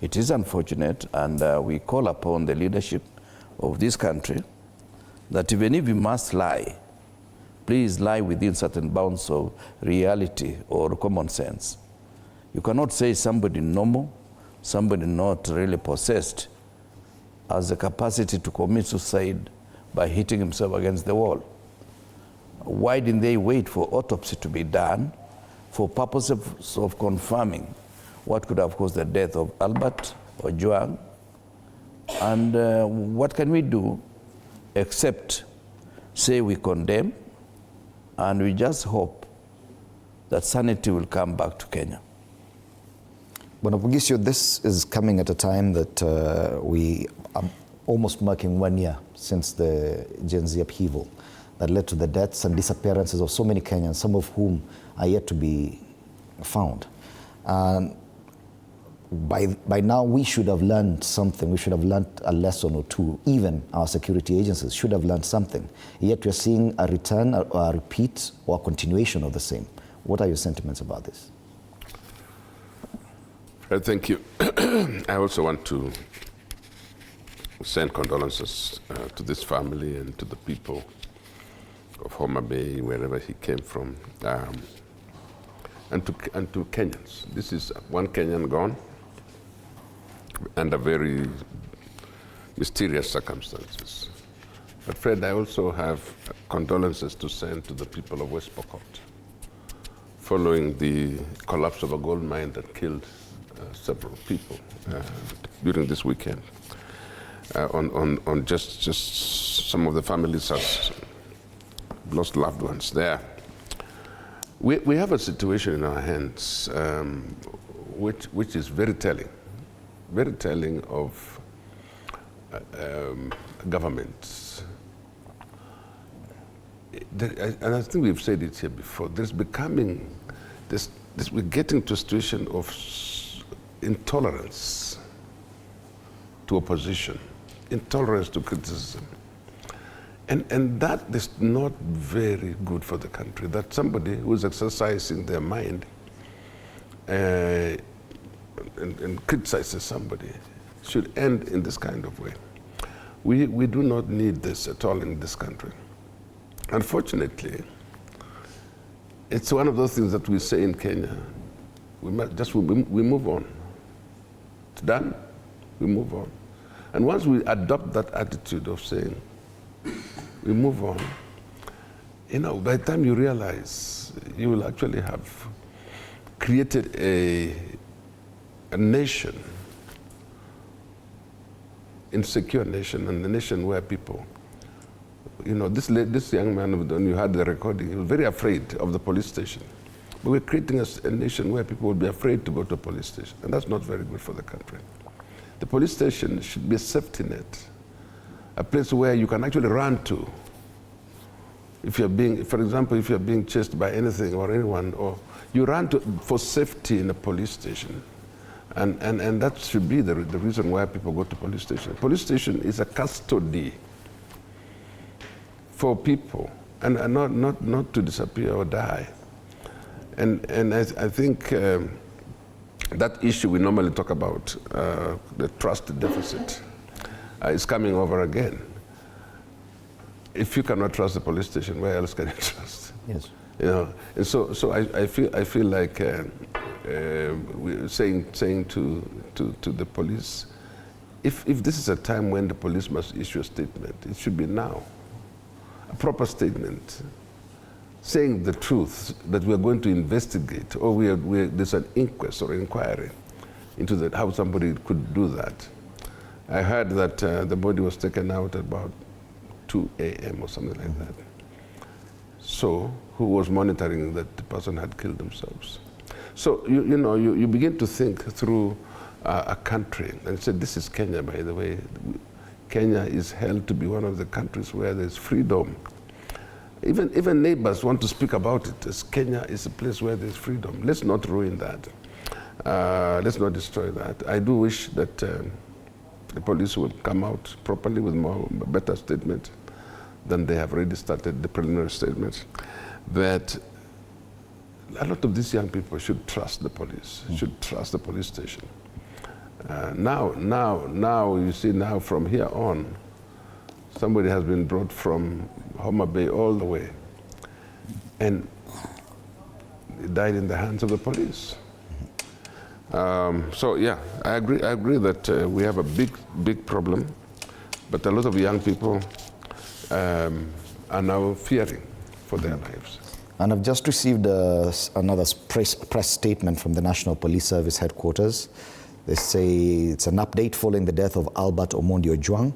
Speaker 21: It is unfortunate, and we call upon the leadership of this country that even if you must lie, please lie within certain bounds of reality or common sense. You cannot say somebody normal, somebody not really possessed, has the capacity to commit suicide by hitting himself against the wall. Why didn't they wait for autopsy to be done for purposes of confirming what could have caused the death of Albert Ojwang? And what can we do except say we condemn, and we just hope that sanity will come back to Kenya.
Speaker 2: Bwana Pugisio, this is coming at a time that we are almost marking 1 year since the Gen Z upheaval that led to the deaths and disappearances of so many Kenyans, some of whom are yet to be found. And by now, we should have learned something. We should have learned a lesson or two. Even our security agencies should have learned something. Yet we're seeing a return, a repeat, or a continuation of the same. What are your sentiments about this?
Speaker 3: Thank you. I also want to send condolences to this family and to the people of Homa Bay, wherever he came from, and to Kenyans. This is one Kenyan gone under very mysterious circumstances. But Fred, I also have condolences to send to the people of West Pokot following the collapse of a gold mine that killed several people during this weekend. On just some of the families have lost loved ones there. We have a situation in our hands which is very telling of governments. And I think we've said it here before, we're getting to a situation of intolerance to opposition, intolerance to criticism. And that is not very good for the country, that somebody who is exercising their mind and criticizes somebody should end in this kind of way. We do not need this at all in this country. Unfortunately, it's one of those things that we say in Kenya, we move on. It's done, we move on. And once we adopt that attitude of saying, we move on, by the time you realize, you will actually have created a nation, insecure nation, and a nation where people, this young man, when you had the recording, he was very afraid of the police station. But we're creating a nation where people will be afraid to go to a police station, and that's not very good for the country. The police station should be a safety net, a place where you can actually run to. If you're for example, if you're being chased by anything or anyone, or you run for safety in a police station. And that should be the reason why people go to police station. Police station is a custody for people, and not to disappear or die. And I think that issue we normally talk about, the trust deficit, is coming over again. If you cannot trust the police station, where else can you trust?
Speaker 2: Yes.
Speaker 3: And so I feel like we're saying to the police, if this is a time when the police must issue a statement, it should be now. A proper statement saying the truth, that we're going to investigate, or there's an inquest or inquiry into how somebody could do that. I heard that the body was taken out at about 2 a.m. or something like that. So, who was monitoring that the person had killed themselves? So, you begin to think through a country and say, this is Kenya, by the way. Kenya is held to be one of the countries where there's freedom even neighbors want to speak about it. As Kenya is a place where there's freedom. Let's not ruin that. Let's not destroy that. I do wish that the police will come out properly with better statement than they have already started, the preliminary statements. That a lot of these young people should trust the police, should trust the police station. Now, you see, now from here on, somebody has been brought from Homa Bay all the way, and he died in the hands of the police. So yeah, I agree that we have a big problem, but a lot of young people are now fearing for their lives.
Speaker 2: And I've just received another press statement from the National Police Service headquarters. They say it's an update following the death of Albert Omondi Ojwang.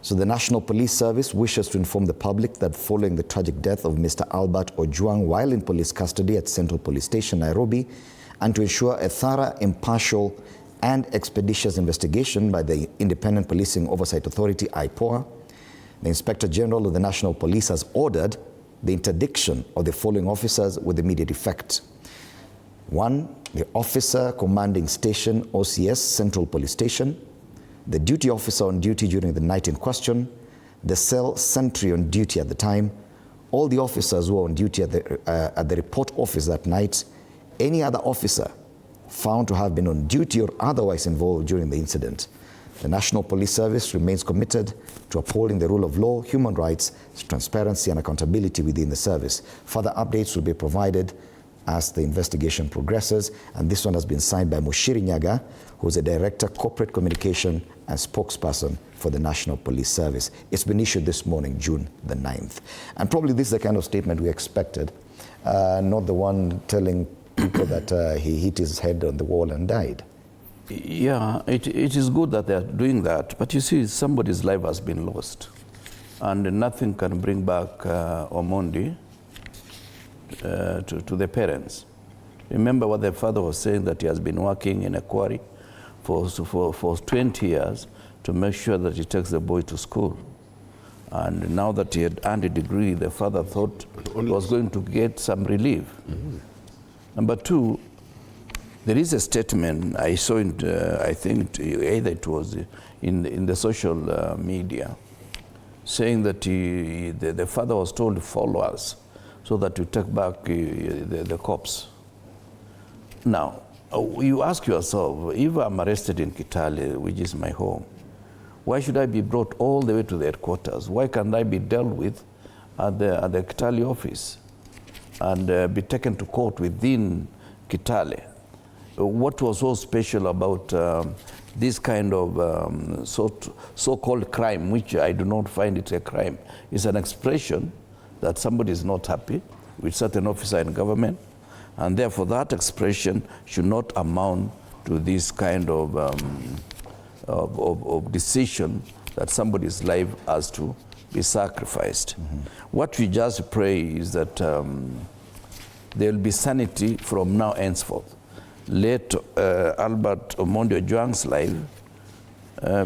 Speaker 2: So the National Police Service wishes to inform the public that following the tragic death of Mr. Albert Ojwang while in police custody at Central Police Station, Nairobi, and to ensure a thorough, impartial, and expeditious investigation by the Independent Policing Oversight Authority, IPOA, the Inspector General of the National Police has ordered the interdiction of the following officers with immediate effect. 1, the officer commanding station OCS, Central Police Station, the duty officer on duty during the night in question, the cell sentry on duty at the time, all the officers who are on duty at the report office that night, any other officer found to have been on duty or otherwise involved during the incident. The National Police Service remains committed to upholding the rule of law, human rights, transparency and accountability within the service. Further updates will be provided as the investigation progresses, and this one has been signed by Mushiri Nyaga, who is the Director, Corporate Communication and Spokesperson for the National Police Service. It's been issued this morning, June the 9th. And probably this is the kind of statement we expected, not the one telling people that he hit his head on the wall and died.
Speaker 21: Yeah, it is good that they are doing that, but you see, somebody's life has been lost, and nothing can bring back Omondi to the parents. Remember what the father was saying, that he has been working in a quarry for 20 years to make sure that he takes the boy to school. And now that he had earned a degree, the father thought he was going to get some relief. Mm-hmm. Number 2, there is a statement I saw in, I think either it was in the social media, saying that the father was told to follow us so that we take back the corpse. Now, you ask yourself, if I'm arrested in Kitale, which is my home, why should I be brought all the way to the headquarters? Why can't I be dealt with at the Kitale office and be taken to court within Kitale? What was so special about this kind of so-called crime, which I do not find it a crime? It's an expression that somebody is not happy with certain officer in government, and therefore that expression should not amount to this kind of decision that somebody's life has to be sacrificed. Mm-hmm. What we just pray is that there will be sanity from now henceforth. Let Albert Omondi Ojwang's life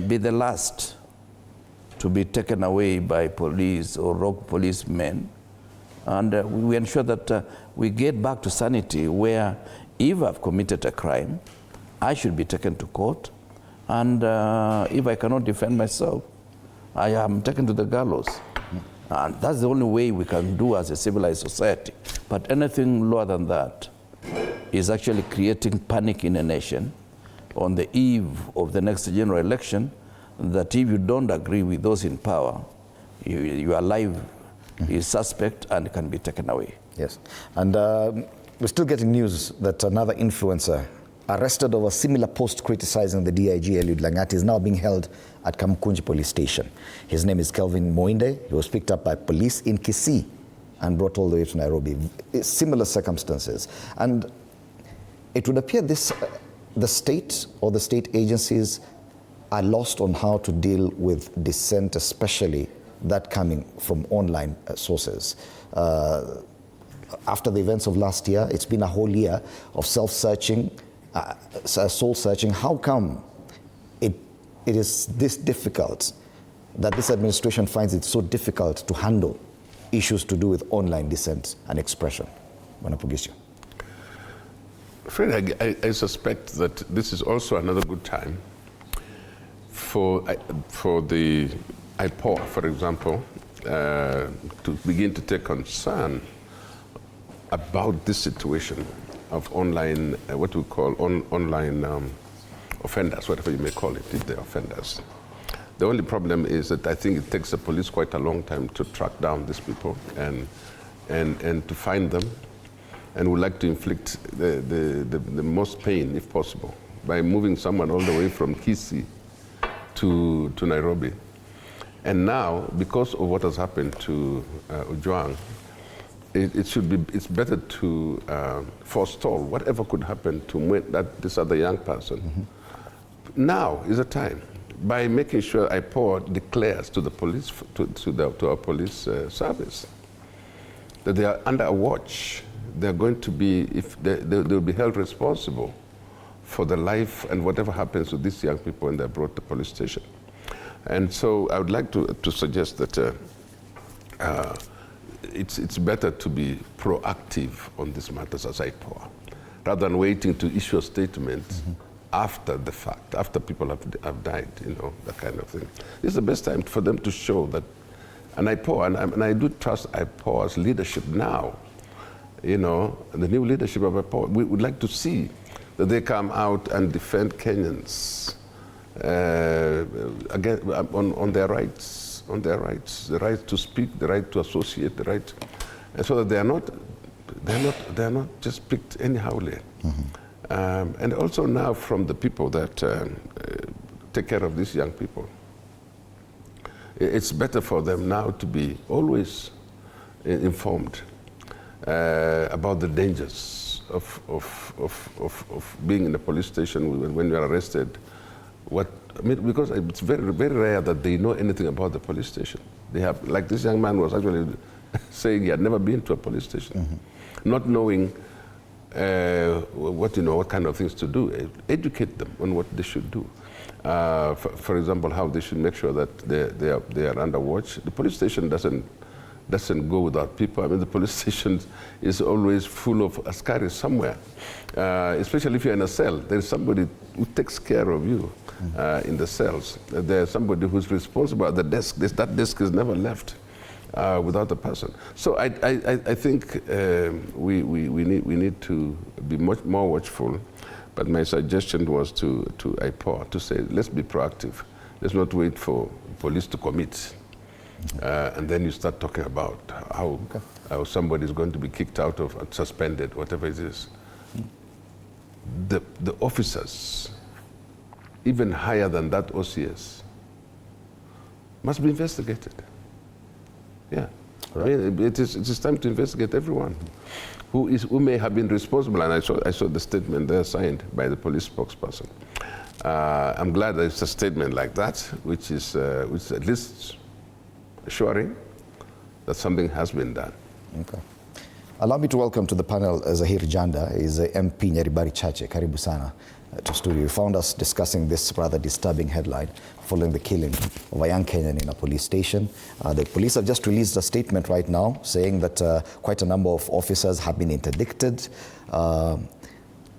Speaker 21: be the last to be taken away by police or rogue policemen. And we ensure that we get back to sanity where if I've committed a crime, I should be taken to court. And if I cannot defend myself, I am taken to the gallows. And that's the only way we can do as a civilized society. But anything lower than that is actually creating panic in a nation on the eve of the next general election, that if you don't agree with those in power, your life is suspect and can be taken away.
Speaker 2: Yes, and we're still getting news that another influencer arrested over a similar post criticizing the DIG Eliud Langati is now being held at Kamkunji Police Station. His name is Kelvin Moinde. He was picked up by police in Kisii and brought all the way to Nairobi. Similar circumstances. And it would appear the state or the state agencies are lost on how to deal with dissent, especially that coming from online sources. After the events of last year, it's been a whole year of self-searching, soul-searching. How come it is this difficult, that this administration finds it so difficult to handle issues to do with online dissent and expression? Wanapugisio.
Speaker 3: Fred, I suspect that this is also another good time for the IPOA, for example, to begin to take concern about this situation of online, what we call online offenders, whatever you may call it, if they're offenders. The only problem is that I think it takes the police quite a long time to track down these people and to find them, and would like to inflict the most pain, if possible, by moving someone all the way from Kisii to Nairobi. And now, because of what has happened to Ojwang, it's better to forestall whatever could happen to this other young person. Mm-hmm. Now is the time, by making sure IPOA declares to the police, to our police service, that they are under a watch. They're going to be, if they'll be held responsible for the life and whatever happens to these young people when they're brought to police station. And so I would like to suggest that it's better to be proactive on these matters as IPOA, rather than waiting to issue a statement after the fact, after people have died, that kind of thing. This is the best time for them to show that an IPOA, and I do trust IPOA's leadership now, the new leadership of IPOA, we would like to see that they come out and defend Kenyans again on their rights, the right to speak, the right to associate, the right, and so that they are not just picked anyhowly. Mm-hmm. And also now from the people that take care of these young people, it's better for them now to be always informed about the dangers of being in a police station when you are arrested. Because it's very, very rare that they know anything about the police station. They have, like this young man was actually saying he had never been to a police station, not knowing what kind of things to do. Educate them on what they should do. For example, how they should make sure that they are under watch. The police station doesn't go without people. I mean, the police station is always full of askaris somewhere, especially if you're in a cell. There's somebody who takes care of you in the cells. There's somebody who's responsible at the desk. That desk is never left without a person. So I think we need to be much more watchful. But my suggestion was to IPOA to say, let's be proactive. Let's not wait for police to commit. And then you start talking about how somebody is going to be kicked out of, suspended, whatever it is. The officers, even higher than that OCS, must be investigated. Yeah, right. I mean, it is time to investigate everyone who may have been responsible. And I saw the statement there signed by the police spokesperson. I'm glad there's a statement like that, which is at least assuring that something has been done.
Speaker 2: Okay. Allow me to welcome to the panel Zahir Janda, is MP Nyaribari Chache. Karibu sana to studio. You found us discussing this rather disturbing headline following the killing of a young Kenyan in a police station. The police have just released a statement right now saying that quite a number of officers have been interdicted.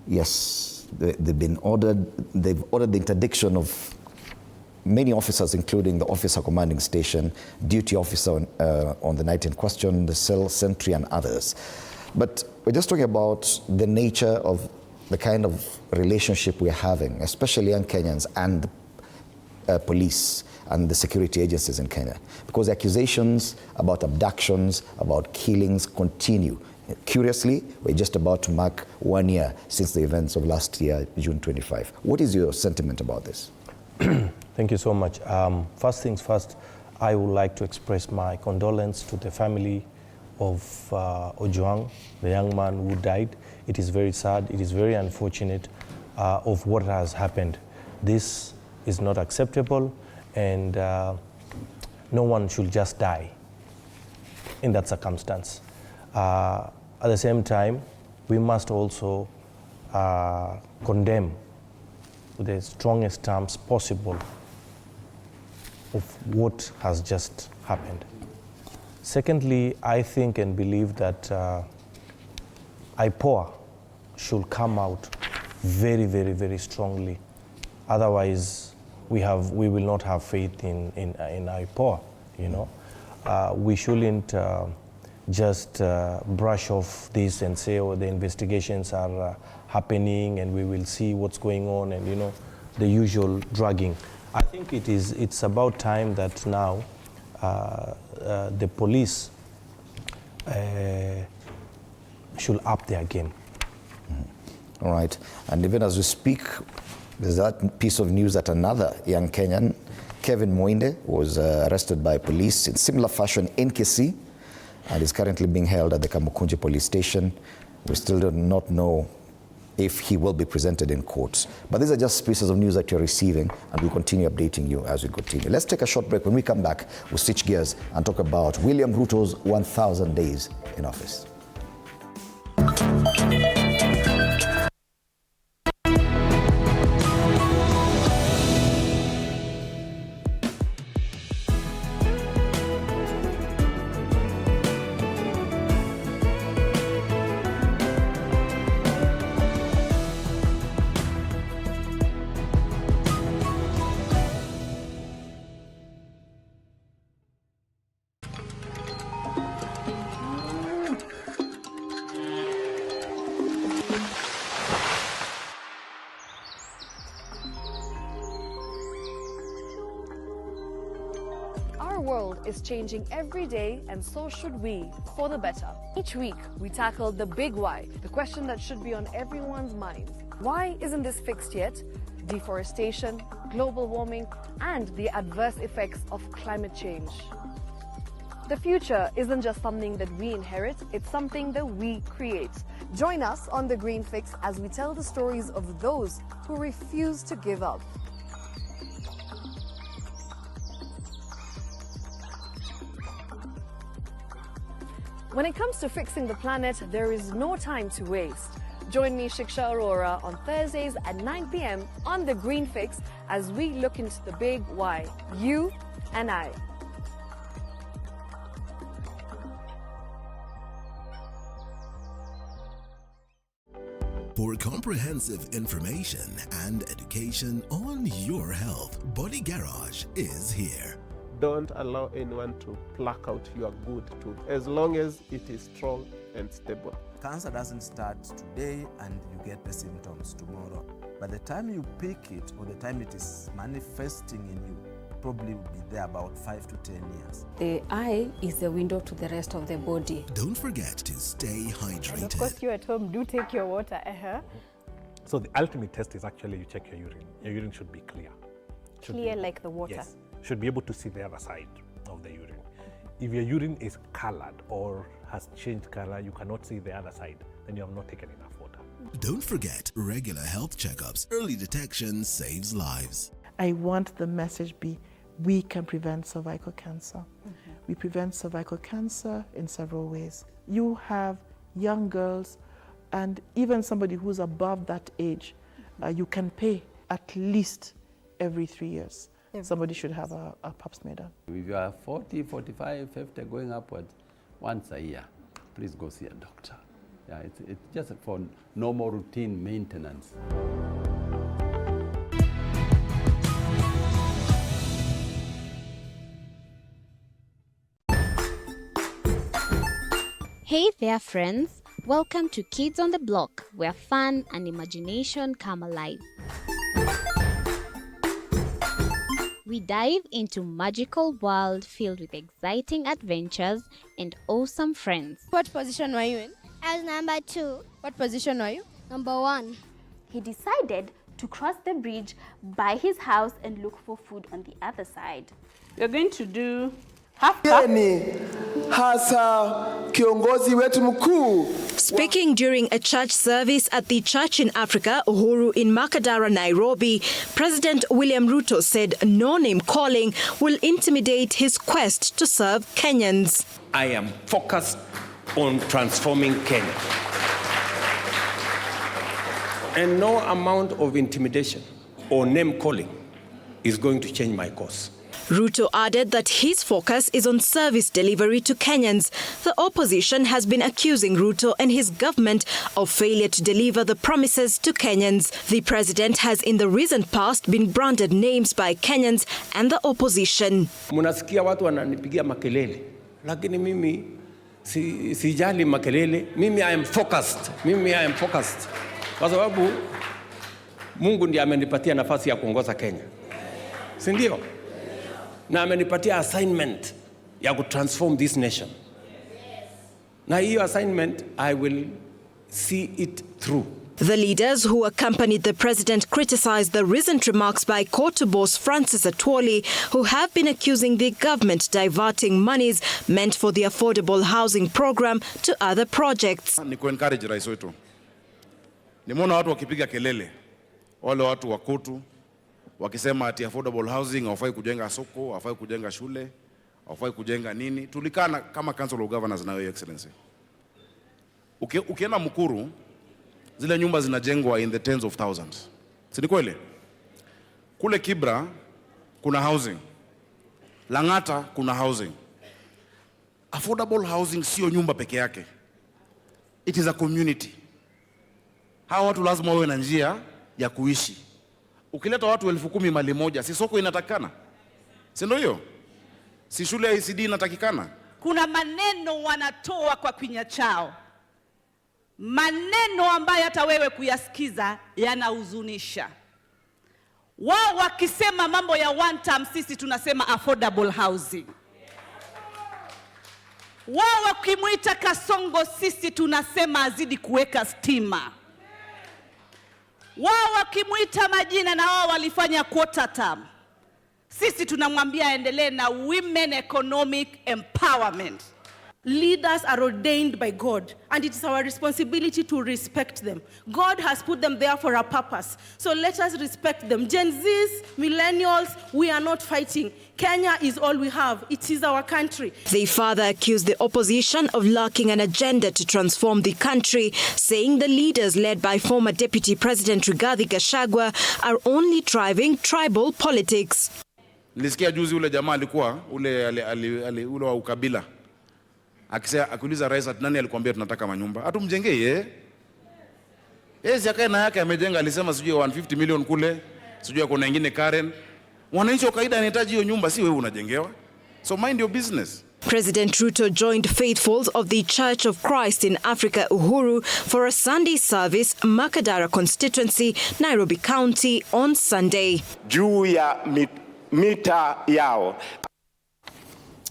Speaker 2: Yes, they've ordered the interdiction of many officers, including the officer commanding station, duty officer on the night in question, the cell sentry, and others. But we're just talking about the nature of the kind of relationship we're having, especially young Kenyans and police and the security agencies in Kenya, because the accusations about abductions, about killings continue. Curiously, we're just about to mark 1 year since the events of last year, June 25. What is your sentiment about this?
Speaker 1: Thank you so much. First things first, I would like to express my condolence to the family of Ojwang, the young man who died. It is very sad, it is very unfortunate of what has happened. This is not acceptable, and no one should just die in that circumstance. At the same time, we must also condemn with the strongest terms possible of what has just happened. Secondly, I think and believe that IPOA should come out very, very, very strongly. Otherwise, we will not have faith in IPOA, you know. We shouldn't just brush off this and say, oh, the investigations are happening and we will see what's going on, and, you know, the usual dragging. I think it's about time that now the police should up their game.
Speaker 2: All right. And even as we speak, there's that piece of news that another young Kenyan, Kevin Moinde, was arrested by police in similar fashion in Kisii and is currently being held at the Kamukunji police station. We still do not know if he will be presented in court. But these are just pieces of news that you're receiving, and we'll continue updating you as we continue. Let's take a short break. When we come back, we'll switch gears and talk about William Ruto's 1,000 days in office.
Speaker 4: Our world is changing every day, and so should we, for the better. Each week, we tackle the big why, the question that should be on everyone's minds. Why isn't this fixed yet? Deforestation, global warming, and the adverse effects of climate change. The future isn't just something that we inherit, it's something that we create. Join us on The Green Fix as we tell the stories of those who refuse to give up. When it comes to fixing the planet, there is no time to waste. Join me, Shiksha Arora, on Thursdays at 9 p.m. on The Green Fix as we look into the big why, you and I.
Speaker 5: For comprehensive information and education on your health, Body Garage is here.
Speaker 6: Don't allow anyone to pluck out your good tooth, as long as it is strong and stable.
Speaker 7: Cancer doesn't start today and you get the symptoms tomorrow. By the time you pick it or the time it is manifesting in you, probably will be there about 5 to 10 years.
Speaker 8: The eye is the window to the rest of the body.
Speaker 5: Don't forget to stay hydrated.
Speaker 9: And of course, you at home do take your water.
Speaker 10: So the ultimate test is actually you check your urine. Your urine should be clear.
Speaker 9: Clear like the water.
Speaker 10: Yes. Should be able to see the other side of the urine. If your urine is colored or has changed color, you cannot see the other side, then you have not taken enough water.
Speaker 5: Don't forget regular health checkups. Early detection saves lives.
Speaker 11: I want the message be, we can prevent cervical cancer. We prevent cervical cancer in several ways. You have young girls and even somebody who's above that age, you can pay at least every 3 years. Somebody should have a pap smear done.
Speaker 12: If you are 40, 45, 50, going upwards, once a year, please go see a doctor. Yeah, it's just for normal routine maintenance.
Speaker 13: Hey there, friends. Welcome to Kids on the Block, where fun and imagination come alive. We dive into magical world filled with exciting adventures and awesome friends.
Speaker 14: What position were you in?
Speaker 15: I was number 2.
Speaker 14: What position were you?
Speaker 15: Number 1.
Speaker 16: He decided to cross the bridge by his house and look for food on the other side.
Speaker 17: We're going to do half cup.
Speaker 22: Hasa kiongozi wetu mkuu.
Speaker 23: Speaking during a church service at the Church in Africa, Uhuru in Makadara, Nairobi, President William Ruto said no name calling will intimidate his quest to serve Kenyans.
Speaker 24: I am focused on transforming Kenya. And no amount of intimidation or name calling is going to change my course.
Speaker 23: Ruto added that his focus is on service delivery to Kenyans. The opposition has been accusing Ruto and his government of failure to deliver the promises to Kenyans. The president has in the recent past been branded names by Kenyans and the opposition.
Speaker 24: Munasikia watu wananipigia makelele, lakini mimi sijali makelele. Mimi I am focused. Kwa sababu Mungu ndiye amenipatia nafasi ya kuongoza Kenya. Si ndio? Na amenipatia assignment ya kutransform this nation. Na hiyo assignment I will see it through.
Speaker 23: The leaders who accompanied the president criticized the recent remarks by Kotu boss Francis Atwoli, who have been accusing the government diverting monies meant for the affordable housing program to other projects.
Speaker 18: Ni kuencourage rais wetu. Nimeona watu wakipiga kelele, wale watu wa Kotu wakisema ati affordable housing hawafai kujenga soko, hawafai kujenga shule, hawafai kujenga nini. Tulikana kama Council of Governors na Your Excellency. Ukienda Mukuru, zile nyumba zinajengwa in the tens of thousands. Si ni kweli? Kule Kibra kuna housing. Langata kuna housing. Affordable housing sio nyumba peke yake. It is a community. Hawa watu lazima wawe na njia ya kuishi. Ukileta watu 10,000 mali moja, si soko inatakikana? Si ndio hiyo? Si shule ya ECD inatakikana?
Speaker 19: Kuna maneno wanatoa kwa kinywa chao, maneno ambayo hata wewe kuyasikiza yanahuzunisha. Wao wakisema mambo ya one time, sisi tunasema affordable housing. Wao wakimuita Kasongo, sisi tunasema azidi kuweka stima. Wao wakimuita majina na wao walifanya quarter term, sisi tunamwambia aendelee na women economic empowerment.
Speaker 20: Leaders are ordained by God, and it is our responsibility to respect them. God has put them there for a purpose, so let us respect them. Gen Zs, millennials, we are not fighting. Kenya is all we have. It is our country.
Speaker 23: They further accused the opposition of lacking an agenda to transform the country, saying the leaders led by former Deputy President Rigathi Gachagua are only driving tribal politics.
Speaker 18: Nilisikia juzi ule jamaa alikuwa ule wa ukabila. Akiuliza rais ati nani alikwambia tunataka manyumba? Atumjengee yeye akae na yake amejenga, alisema sijui 150 million kule, sijui kuna wengine Karen. Wananchi wa kawaida wanahitaji hiyo nyumba, si wewe unajengewa. So mind your business.
Speaker 23: President Ruto joined faithfuls of the Church of Christ in Africa, Uhuru, for a Sunday service, Makadara constituency, Nairobi County, on Sunday.
Speaker 22: Juu ya mita yao.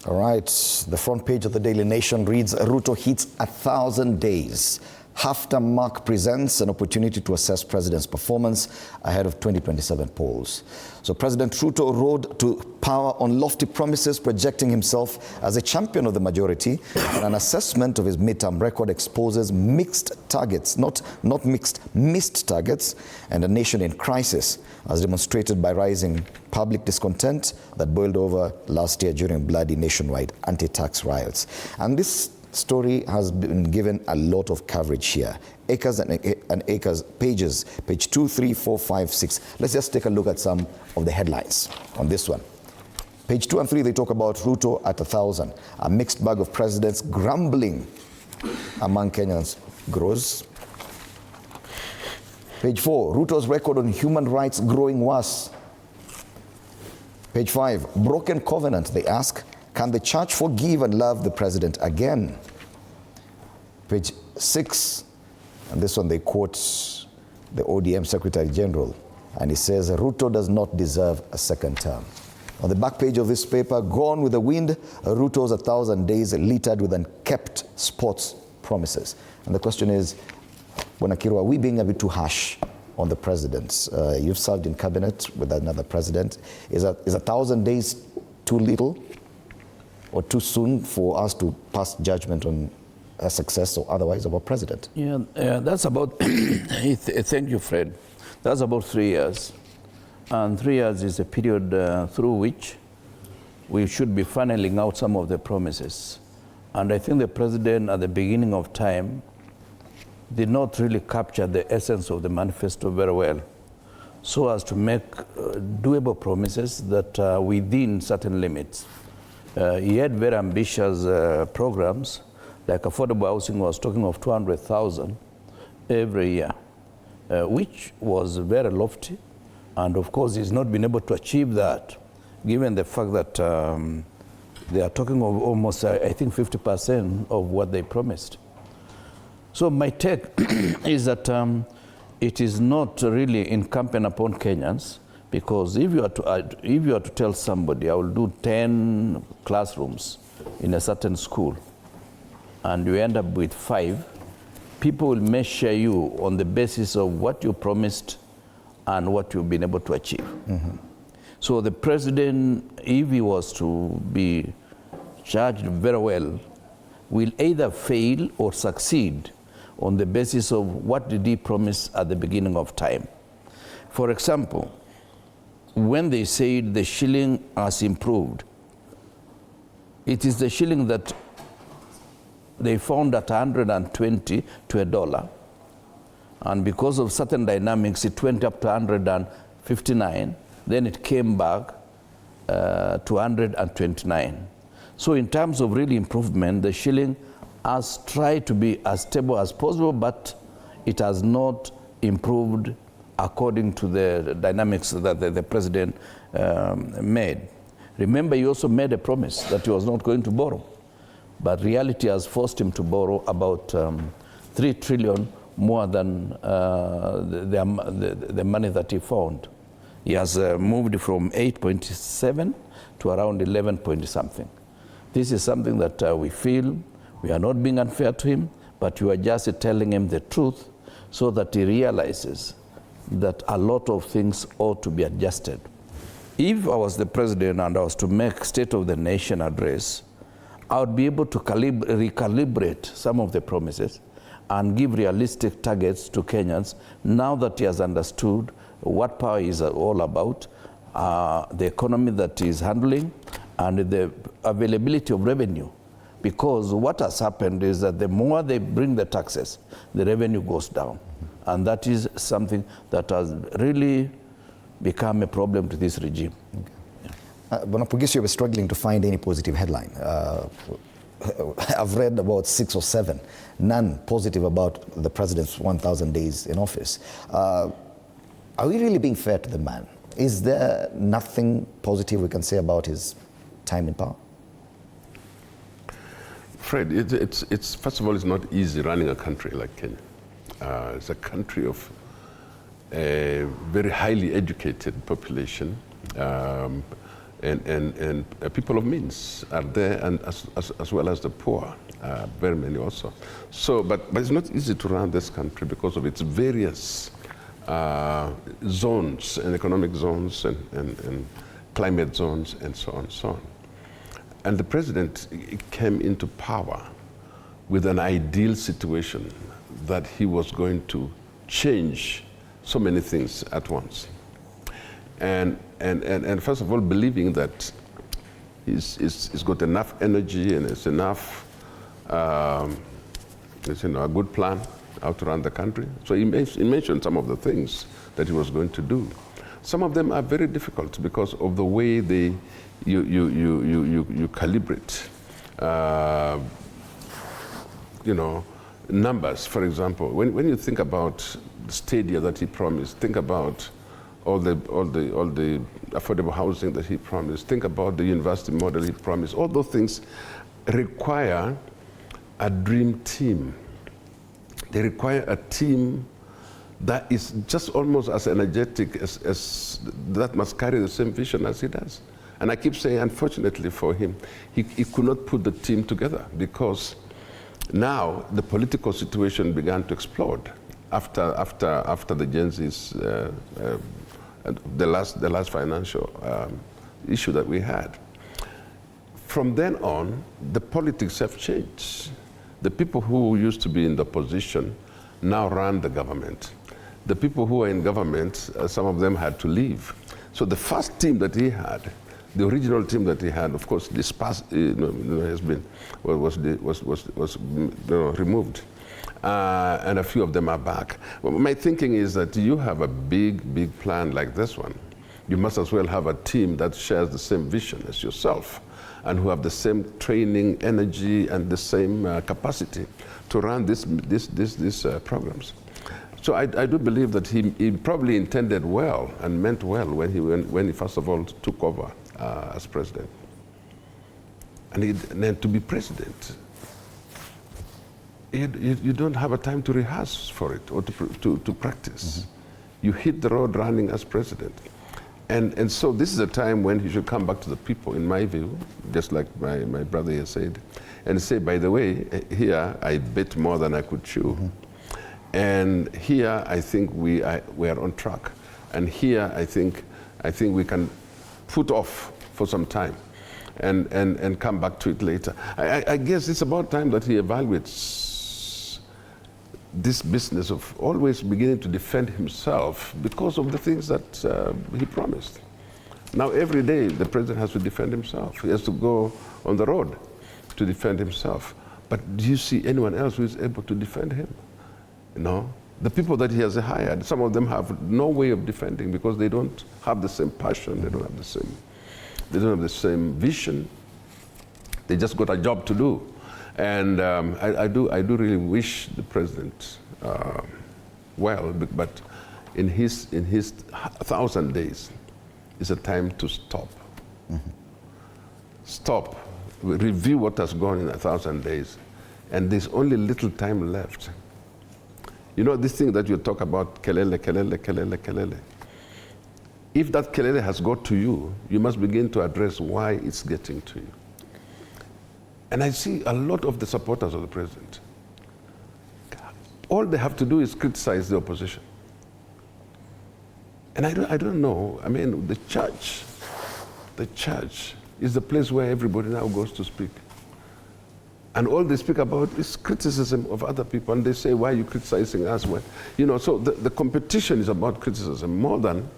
Speaker 2: All right, the front page of the Daily Nation reads, Ruto hits 1,000 days. Hafta Mark presents an opportunity to assess president's performance ahead of 2027 polls. So President Ruto rode to power on lofty promises, projecting himself as a champion of the majority. And an assessment of his midterm record exposes mixed targets, not mixed, missed targets, and a nation in crisis, as demonstrated by rising public discontent that boiled over last year during bloody nationwide anti-tax riots. And this story has been given a lot of coverage here. Acres and acres, pages, page 2, 3, 4, 5, 6. Let's just take a look at some of the headlines on this one. Page 2 and 3, they talk about Ruto at 1,000. A mixed bag of presidents grumbling among Kenyans grows. Page 4, Ruto's record on human rights growing worse. Page 5, broken covenant, they ask. Can the church forgive and love the president again? Page 6, and this one they quote the ODM Secretary General, and he says, Ruto does not deserve a second term. On the back page of this paper, gone with the wind, Ruto's 1,000 days littered with unkept sports promises. And the question is, Bonakiru, are we being a bit too harsh on the president? You've served in cabinet with another president. Is 1,000 days too little or too soon for us to pass judgment on a success or otherwise of our president?
Speaker 21: Yeah, that's about, thank you, Fred. That's about 3 years. And 3 years is a period through which we should be funneling out some of the promises. And I think the president at the beginning of time did not really capture the essence of the manifesto very well. so as to make doable promises that are within certain limits. He had very ambitious programs, like affordable housing was talking of 200,000 every year, which was very lofty. And of course, he's not been able to achieve that, given the fact that they are talking of almost, I think, 50% of what they promised. So my take is that it is not really incumbent upon Kenyans, because if you are to tell somebody, I will do 10 classrooms in a certain school, and you end up with 5, people will measure you on the basis of what you promised and what you've been able to achieve. So the president, if he was to be charged very well, will either fail or succeed on the basis of what did he promise at the beginning of time. For example, when they said the shilling has improved, it is the shilling that they found at 120 to $1. And because of certain dynamics, it went up to 159. Then it came back to 129. So in terms of real improvement, the shilling has tried to be as stable as possible, but it has not improved according to the dynamics that the president made. Remember, he also made a promise that he was not going to borrow, but reality has forced him to borrow about 3 trillion more than the money that he found. He has moved from 8.7 to around 11 point something. This is something that we feel we are not being unfair to him, but you are just telling him the truth so that he realizes that a lot of things ought to be adjusted. If I was the president and I was to make State of the Nation address, I would be able to recalibrate some of the promises and give realistic targets to Kenyans now that he has understood what power is all about, the economy that he is handling, and the availability of revenue. Because what has happened is that the more they bring the taxes, the revenue goes down. And that is something that has really become a problem to this regime.
Speaker 2: Bwana Pugisio, we're struggling to find any positive headline. I've read about 6 or 7, none positive about the president's 1,000 days in office. Are we really being fair to the man? Is there nothing positive we can say about his time in power?
Speaker 1: Fred, it's first of all, it's not easy running a country like Kenya. It's a country of a very highly educated population, and people of means are there, and as well as the poor, very many also. So, but it's not easy to run this country because of its various zones, and economic zones, and climate zones, and so on and so on. And the president came into power with an ideal situation that he was going to change so many things at once. And first of all, believing that he's got enough energy and it's enough, a good plan how to run the country. So he mentioned some of the things that he was going to do. Some of them are very difficult because of the way you calibrate, numbers. For example, when you think about the stadia that he promised, think about all the affordable housing that he promised, think about the university model he promised. All those things require a dream team. They require a team that is just almost as energetic as that must carry the same vision as he does. And I keep saying, unfortunately for him, he could not put the team together because now the political situation began to explode after the Gen Z's the last financial issue that we had. From then on, the politics have changed. The people who used to be in the opposition now run the government. The people who are in government, some of them had to leave. So the first team that he had, the original team that he had, of course, was removed, and a few of them are back. Well, my thinking is that you have a big plan like this one. You must as well have a team that shares the same vision as yourself and who have the same training, energy, and the same capacity to run these programs. So I do believe that he probably intended well and meant well when he first of all took over as president. And then to be president, you don't have a time to rehearse for it or to practice. You hit the road running as president. And so this is a time when he should come back to the people, in my view, just like my brother here said, and say, by the way, here I bit more than I could chew. And here I think we are on track. And here I think we can put off for some time and come back to it later. I guess it's about time that he evaluates this business of always beginning to defend himself because of the things that he promised. Now every day the president has to defend himself. He has to go on the road to defend himself. But do you see anyone else who is able to defend him? No. The people that he has hired, some of them have no way of defending because they don't have the same passion, they don't have the same vision. They just got a job to do. And I do really wish the president well, but in his 1,000 days is a time to stop. Stop, review what has gone in 1,000 days, and there's only little time left. You know this thing that you talk about, kelele, kelele, kelele, kelele. If that kelele has got to you, you must begin to address why it's getting to you. And I see a lot of the supporters of the president. All they have to do is criticize the opposition. And I don't know, I mean, the church is the place where everybody now goes to speak. And all they speak about is criticism of other people. And they say, why are you criticizing us? Well, you know, so the competition is about criticism more than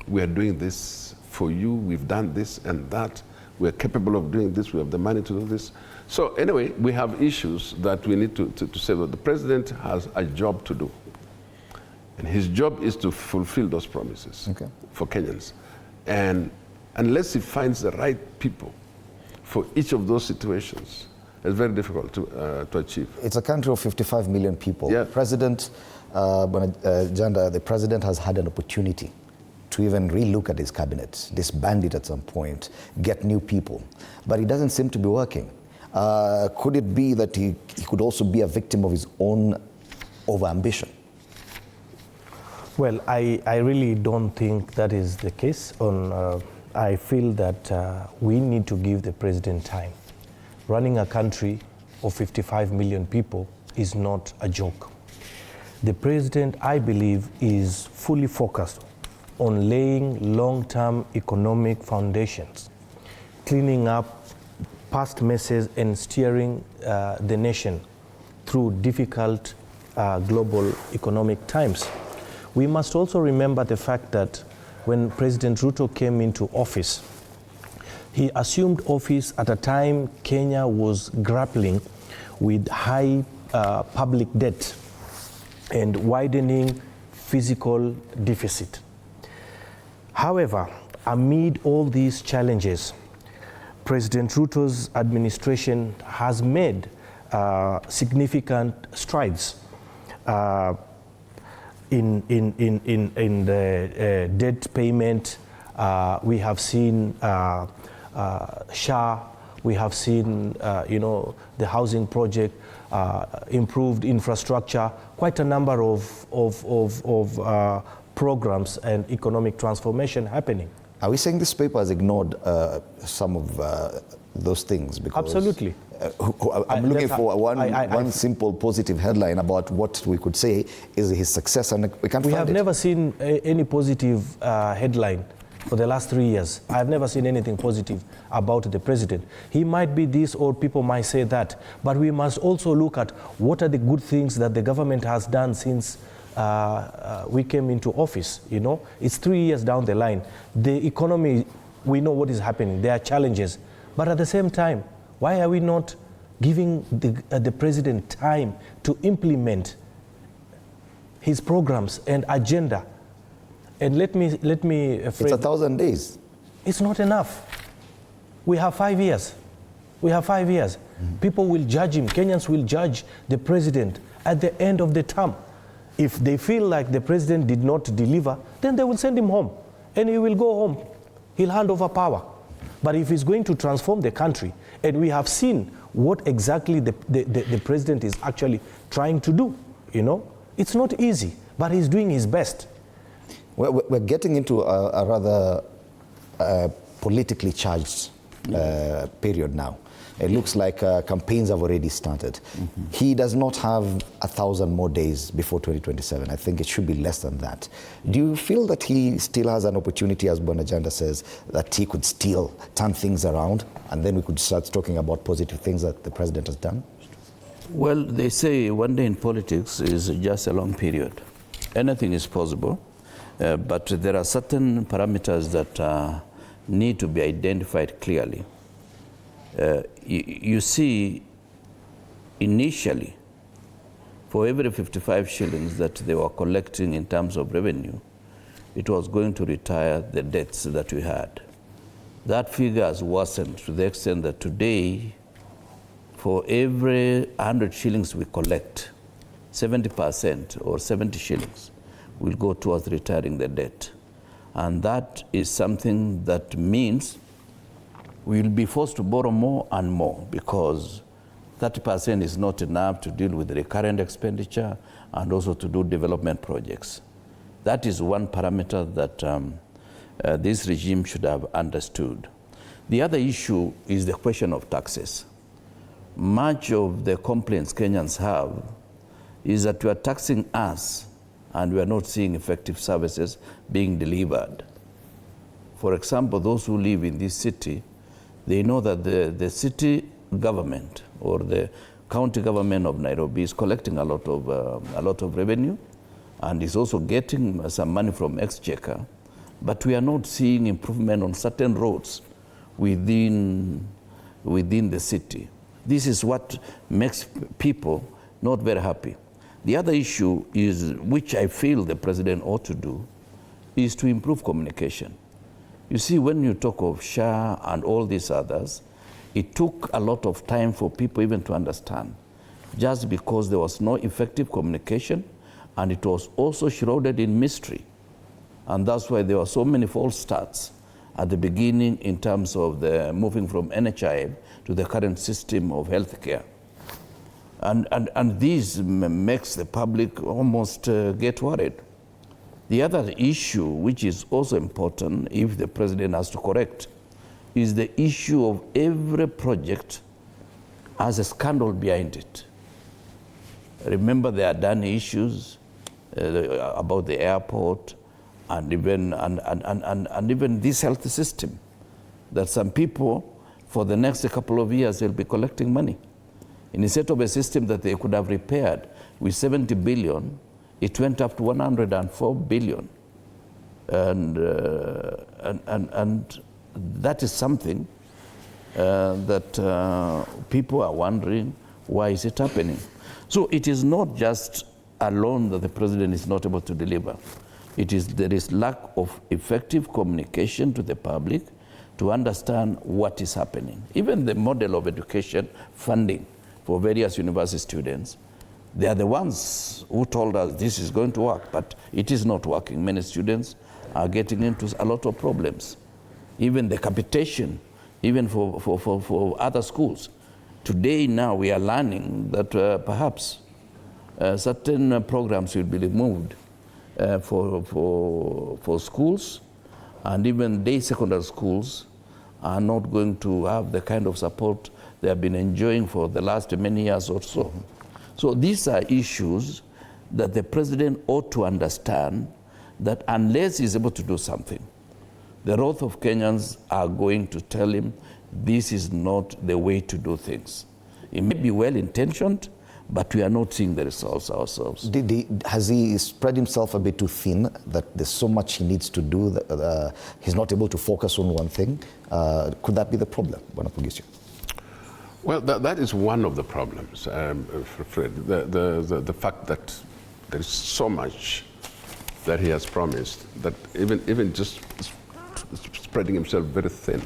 Speaker 1: we are doing this for you, we've done this and that. We're capable of doing this, we have the money to do this. So anyway, we have issues that we need to say that the president has a job to do. And his job is to fulfill those promises for Kenyans. And unless he finds the right people for each of those situations, it's very difficult to achieve.
Speaker 2: It's a country of 55 million people. Yeah. President, Janda, the president has had an opportunity to even relook at his cabinet, disband it at some point, get new people. But it doesn't seem to be working. Could it be that he could also be a victim of his own overambition?
Speaker 10: Well, I really don't think that is the case. I feel that we need to give the president time. Running a country of 55 million people is not a joke. The president, I believe, is fully focused on laying long-term economic foundations, cleaning up past messes and steering the nation through difficult global economic times. We must also remember the fact that when President Ruto came into office, he assumed office at a time Kenya was grappling with high public debt and widening fiscal deficit. However, amid all these challenges, President Ruto's administration has made significant strides in the debt payment. We have seen SHA, we have seen the housing project, improved infrastructure, quite a number of programs and economic transformation happening.
Speaker 2: Are we saying this paper has ignored some of those things? Because
Speaker 10: absolutely.
Speaker 2: I'm looking for one simple positive headline about what we could say is his success, and we can't find it.
Speaker 10: We have never seen any positive headline for the last 3 years. I have never seen anything positive about the president. He might be this, or people might say that, but we must also look at what are the good things that the government has done since we came into office. You know, it's 3 years down the line. The economy, we know what is happening. There are challenges, but at the same time, why are we not giving the president time to implement his programs and agenda. And let me.
Speaker 2: It's 1,000 days.
Speaker 10: It's not enough. We have 5 years. We have 5 years. People will judge him. Kenyans will judge the president at the end of the term. If they feel like the president did not deliver, then they will send him home, and he will go home. He'll hand over power. But if he's going to transform the country, and we have seen what exactly the president is actually trying to do, you know, it's not easy, but he's doing his best.
Speaker 2: We're getting into a rather politically charged period now. It looks like campaigns have already started. He does not have 1,000 more days before 2027. I think it should be less than that. Do you feel that he still has an opportunity, as Bonajanda says, that he could still turn things around, and then we could start talking about positive things that the president has done?
Speaker 21: Well, they say one day in politics is just a long period. Anything is possible, but there are certain parameters that need to be identified clearly. You see, initially, for every 55 shillings that they were collecting in terms of revenue, it was going to retire the debts that we had. That figure has worsened to the extent that today, for every 100 shillings we collect, 70% or 70 shillings will go towards retiring the debt. And that is something that means we will be forced to borrow more and more, because 30% is not enough to deal with recurrent expenditure and also to do development projects. That is one parameter that this regime should have understood. The other issue is the question of taxes. Much of the complaints Kenyans have is that you are taxing us and we are not seeing effective services being delivered. For example, those who live in this city, they know that the city government or the county government of Nairobi is collecting a lot of revenue and is also getting some money from Exchequer, but we are not seeing improvement on certain roads within the city. This is what makes people not very happy. The other issue is, which I feel the president ought to do, is to improve communication. You see, when you talk of SHA and all these others, it took a lot of time for people even to understand, just because there was no effective communication, and it was also shrouded in mystery. And that's why there were so many false starts at the beginning in terms of the moving from NHIF to the current system of healthcare. And this makes the public almost get worried. The other issue, which is also important if the president has to correct, is the issue of every project has a scandal behind it. Remember, there are done issues about the airport and even this health system, that some people, for the next couple of years, they'll be collecting money. Instead of a system that they could have repaired with 70 billion, it went up to 104 billion. And that is something that people are wondering, why is it happening? So it is not just alone that the president is not able to deliver. There is lack of effective communication to the public to understand what is happening. Even the model of education funding for various university students, they are the ones who told us this is going to work, but it is not working. Many students are getting into a lot of problems. Even the capitation, even for other schools. Today now we are learning that perhaps certain programs will be removed for schools, and even day secondary schools are not going to have the kind of support they have been enjoying for the last many years or so. So these are issues that the president ought to understand, that unless he's able to do something, the wrath of Kenyans are going to tell him this is not the way to do things. It may be well-intentioned, but we are not seeing the results ourselves.
Speaker 2: Has he spread himself a bit too thin, that there's so much he needs to do that he's not able to focus on one thing? Could that be the problem, Bwana Pugisio?
Speaker 1: Well, that is one of the problems, Fred. The fact that there is so much that he has promised that even just spreading himself very thin.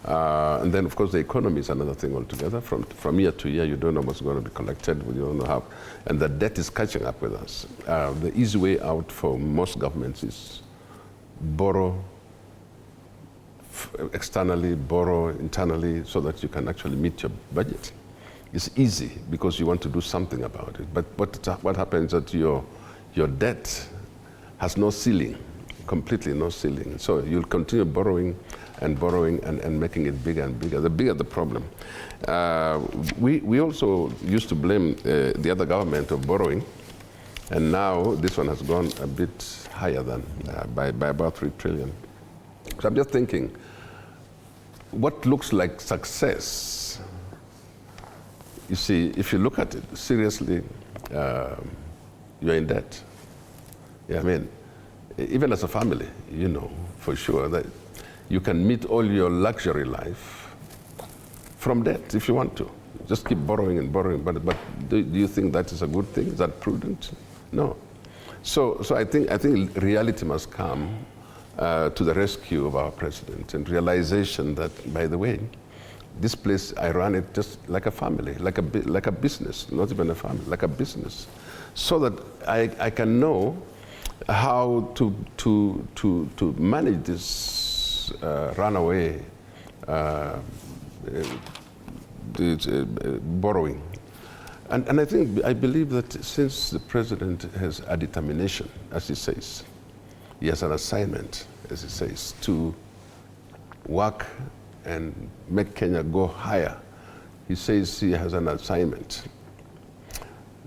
Speaker 1: And then, of course, the economy is another thing altogether. From year to year, you don't know what's going to be collected, you don't know how. And the debt is catching up with us. The easy way out for most governments is borrow externally, borrow internally, so that you can actually meet your budget. It's easy because you want to do something about it. But what happens is that your debt has no ceiling, completely no ceiling. So you'll continue borrowing and making it bigger and bigger. The bigger the problem. We also used to blame the other government of borrowing, and now this one has gone a bit higher than by about 3 trillion. So I'm just thinking, what looks like success, you see, if you look at it seriously, you're in debt. Yeah, I mean, even as a family, you know for sure that you can meet all your luxury life from debt if you want to. Just keep borrowing and borrowing. But do you think that is a good thing? Is that prudent? No. So I think reality must come to the rescue of our president, and realization that, by the way, this place, I run it just like a family, like a business, not even a family, like a business, so that I can know how to manage this runaway borrowing. And I believe that since the president has a determination, as he says, he has an assignment, as he says, to work and make Kenya go higher. He says he has an assignment.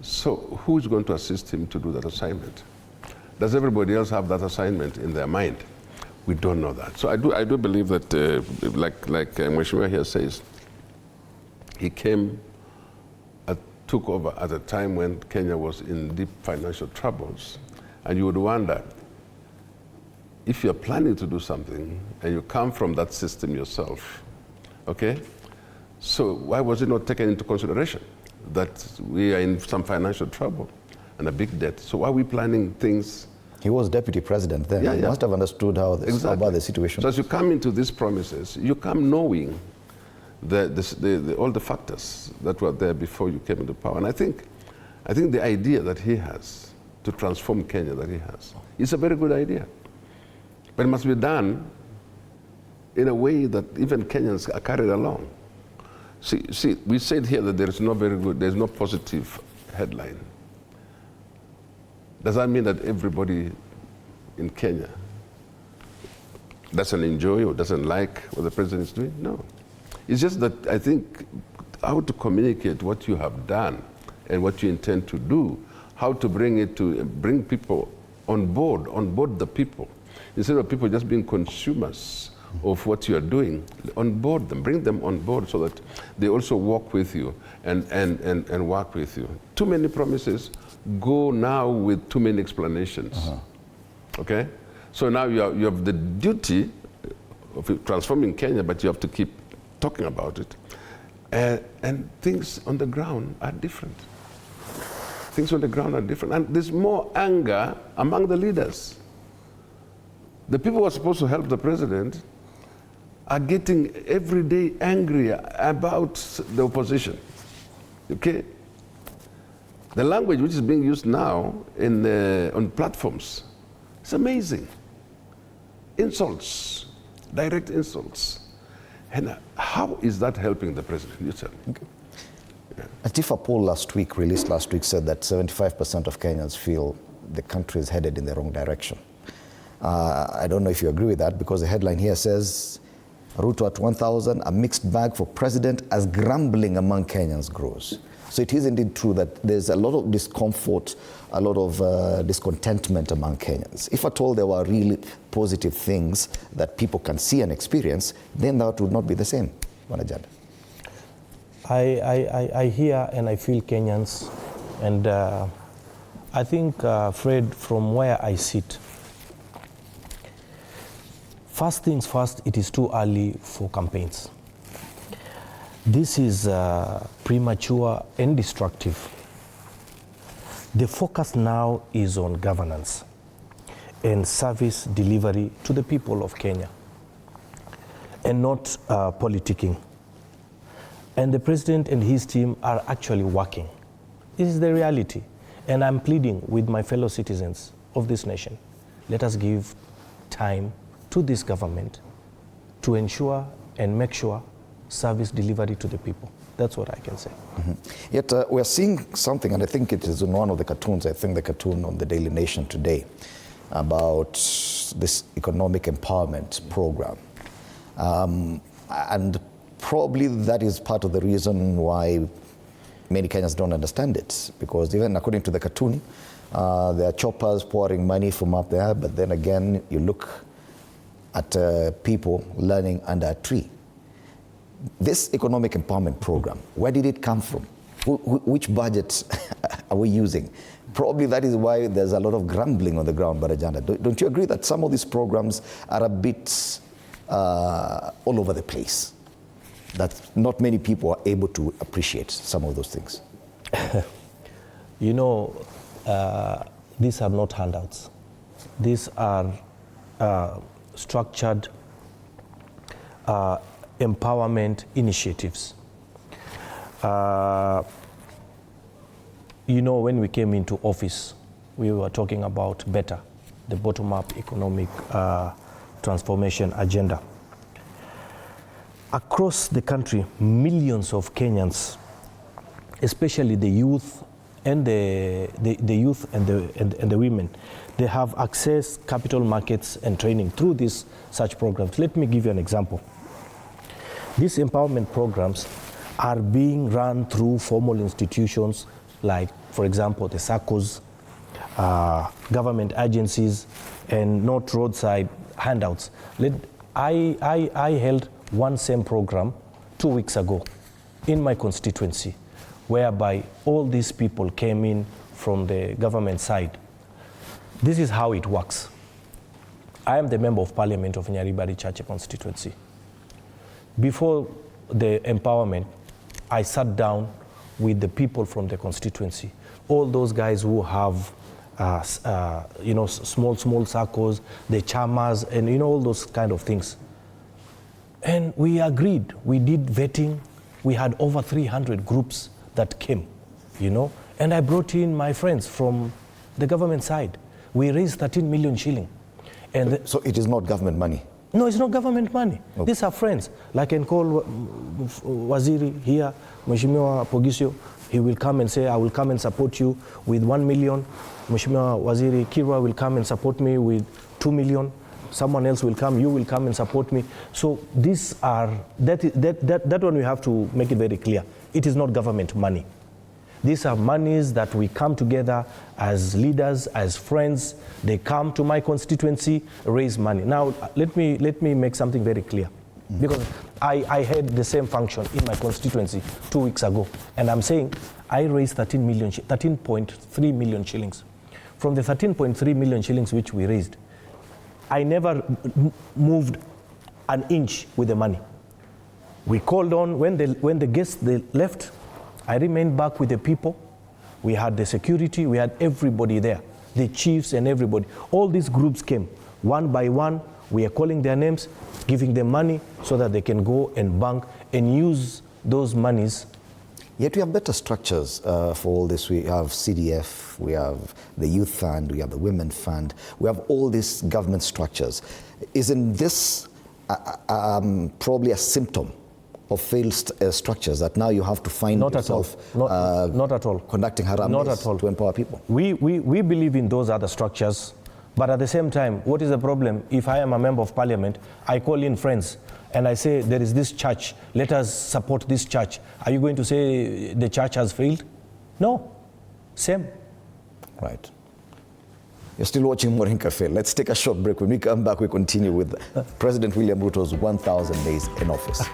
Speaker 1: So who is going to assist him to do that assignment? Does everybody else have that assignment in their mind? We don't know that. So I do believe that, like Mheshimiwa here says, he took over at a time when Kenya was in deep financial troubles, and you would wonder, if you're planning to do something and you come from that system yourself, okay, so why was it not taken into consideration that we are in some financial trouble and a big debt? So why are we planning things?
Speaker 2: He was deputy president then.
Speaker 1: Yeah,
Speaker 2: he must have understood how about the situation.
Speaker 1: So as you come into these promises, you come knowing all the factors that were there before you came into power. And I think the idea that he has to transform Kenya that he has is a very good idea. But it must be done in a way that even Kenyans are carried along. See, we said here that there's no positive headline. Does that mean that everybody in Kenya doesn't enjoy or doesn't like what the president is doing? No. It's just that I think how to communicate what you have done and what you intend to do, how to bring people on board the people. Instead of people just being consumers of what you are doing, onboard them, bring them on board so that they also walk with you and work with you. Too many promises go now with too many explanations. Okay? So now you have the duty of transforming Kenya, but you have to keep talking about it. And things on the ground are different. Things on the ground are different. And there's more anger among the leaders. The people who are supposed to help the president are getting every day angrier about the opposition. Okay? The language which is being used now on platforms, it's amazing. Insults, direct insults. And how is that helping the president? You tell me.
Speaker 2: Okay. Yeah. A TIFA poll released last week, said that 75% of Kenyans feel the country is headed in the wrong direction. I don't know if you agree with that, because the headline here says, Ruto at 1,000, a mixed bag for president as grumbling among Kenyans grows. So it is indeed true that there's a lot of discomfort, a lot of discontentment among Kenyans. If at all there were really positive things that people can see and experience, then that would not be the same. Wanajanda.
Speaker 10: I hear and I feel Kenyans, and I think, Fred, from where I sit, first things first, it is too early for campaigns. This is premature and destructive. The focus now is on governance and service delivery to the people of Kenya, and not politicking. And the president and his team are actually working. This is the reality. And I'm pleading with my fellow citizens of this nation. Let us give time to this government to ensure and make sure service delivery to the people. That's what I can say.
Speaker 2: Yet we're seeing something, and I think it is in one of the cartoons, I think the cartoon on the Daily Nation today, about this economic empowerment program. And probably that is part of the reason why many Kenyans don't understand it, because even according to the cartoon, there are choppers pouring money from up there, but then again, you look at people learning under a tree. This economic empowerment program, where did it come from? Which budget are we using? Probably that is why there's a lot of grumbling on the ground, Barajanda. Don't you agree that some of these programs are a bit all over the place? That not many people are able to appreciate some of those things.
Speaker 10: You know, these are not handouts. These are structured empowerment initiatives. You know, when we came into office, we were talking about better, the bottom-up economic transformation agenda. Across the country, millions of Kenyans, especially the youth and the youth and the women, they have accessed capital markets and training through these such programs. Let me give you an example. These empowerment programs are being run through formal institutions like, for example, the SACCOs, government agencies, and not roadside handouts. I held one same program 2 weeks ago in my constituency, whereby all these people came in from the government side. This is how it works. I am the member of parliament of Nyaribari Chache constituency. Before the empowerment, I sat down with the people from the constituency, all those guys who have small circles, the chamas, and all those kind of things. And we agreed, we did vetting, we had over 300 groups that came, and I brought in my friends from the government side. We raised 13 million shilling. And
Speaker 2: so it is not government money?
Speaker 10: No, it's not government money. Okay. These are friends. Like I can call Waziri here, Mheshimiwa Pogisio, he will come and say, I will come and support you with 1 million. Mheshimiwa Waziri Kirwa will come and support me with 2 million. Someone else will come, you will come and support me. So these are, that one we have to make it very clear. It is not government money. These are monies that we come together as leaders, as friends. They come to my constituency, raise money. Now, let me make something very clear. Because I had the same function in my constituency 2 weeks ago. And I'm saying I raised 13.3 million shillings. From the 13.3 million shillings which we raised, I never moved an inch with the money. We called on, when the guests they left, I remained back with the people. We had the security, we had everybody there, the chiefs and everybody. All these groups came, one by one. We are calling their names, giving them money so that they can go and bank and use those monies.
Speaker 2: Yet we have better structures for all this. We have CDF, we have the Youth Fund, we have the Women Fund. We have all these government structures. Isn't this probably a symptom of failed structures that now you have to find
Speaker 10: not
Speaker 2: yourself
Speaker 10: not at all.
Speaker 2: Conducting haram to empower people?
Speaker 10: We believe in those other structures, but at the same time, what is the problem? If I am a member of parliament, I call in friends and I say, there is this church, let us support this church. Are you going to say the church has failed? No, same.
Speaker 2: Right. You're still watching Moringa Fail. Let's take a short break. When we come back, we continue with President William Ruto's 1,000 days in office.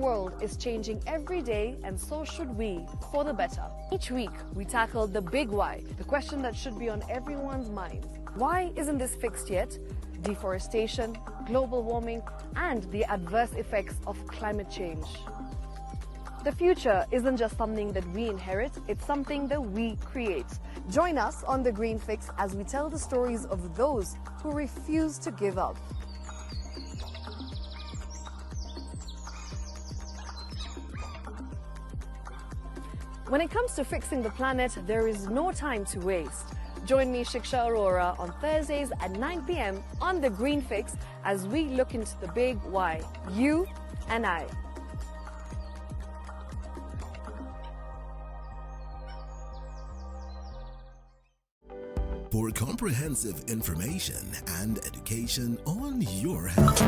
Speaker 3: world is changing every day, and so should we, for the better. Each week, we tackle the big why, the question that should be on everyone's minds. Why isn't this fixed yet? Deforestation, global warming, and the adverse effects of climate change. The future isn't just something that we inherit, it's something that we create. Join us on The Green Fix as we tell the stories of those who refuse to give up. When it comes to fixing the planet, there is no time to waste. Join me, Shiksha Arora, on Thursdays at 9 p.m. on The Green Fix as we look into the big why, you and I.
Speaker 5: For comprehensive information and education on your health.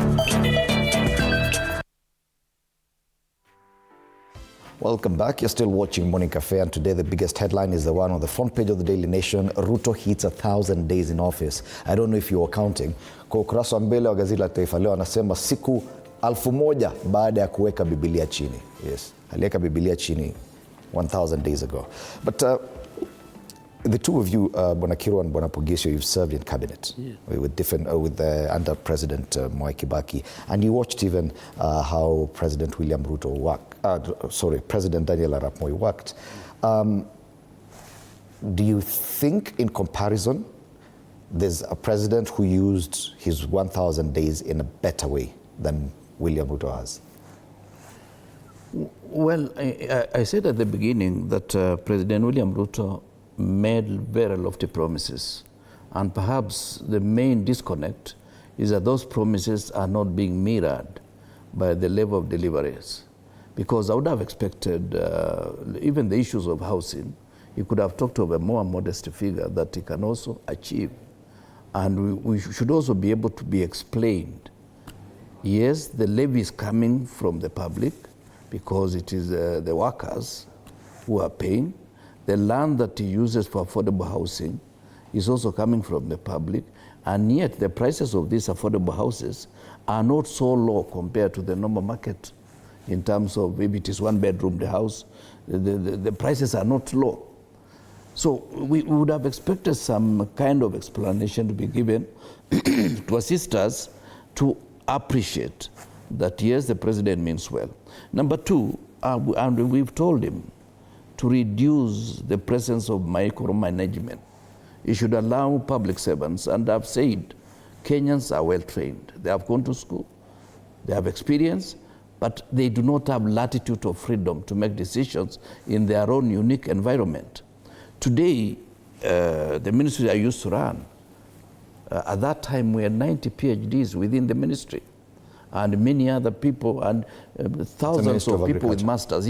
Speaker 2: Welcome back. You're still watching Morning Cafe, and today the biggest headline is the one on the front page of the Daily Nation. Ruto hits 1,000 days in office. I don't know if you were counting. Kwa ukurasa wa mbele wa gazeti la Taifa Leo anasema siku 1000 baada ya kuweka Biblia chini. Yes, aliweka Biblia chini 1,000 days ago. But the two of you, Bwana Kirwa and Bwana Pogisho, you've served in cabinet with different, under President Mwai Kibaki, and you watched even how President William Ruto worked. President Daniel Arap Moi worked. Do you think, in comparison, there's a president who used his 1,000 days in a better way than William Ruto has?
Speaker 21: Well, I said at the beginning that President William Ruto made very lofty promises, and perhaps the main disconnect is that those promises are not being mirrored by the level of deliveries. Because I would have expected even the issues of housing, he could have talked of a more modest figure that he can also achieve. And we should also be able to be explained. Yes, the levy is coming from the public because it is the workers who are paying. The land that he uses for affordable housing is also coming from the public, and yet the prices of these affordable houses are not so low compared to the normal market in terms of maybe it is one bedroom, the house, the prices are not low. So we would have expected some kind of explanation to be given to assist us to appreciate that yes, the president means well. Number two, and we've told him, to reduce the presence of micromanagement. It should allow public servants, and I've said, Kenyans are well trained. They have gone to school, they have experience, but they do not have latitude or freedom to make decisions in their own unique environment. Today, the ministry I used to run, at that time we had 90 PhDs within the ministry, and many other people, and thousands of people with masters,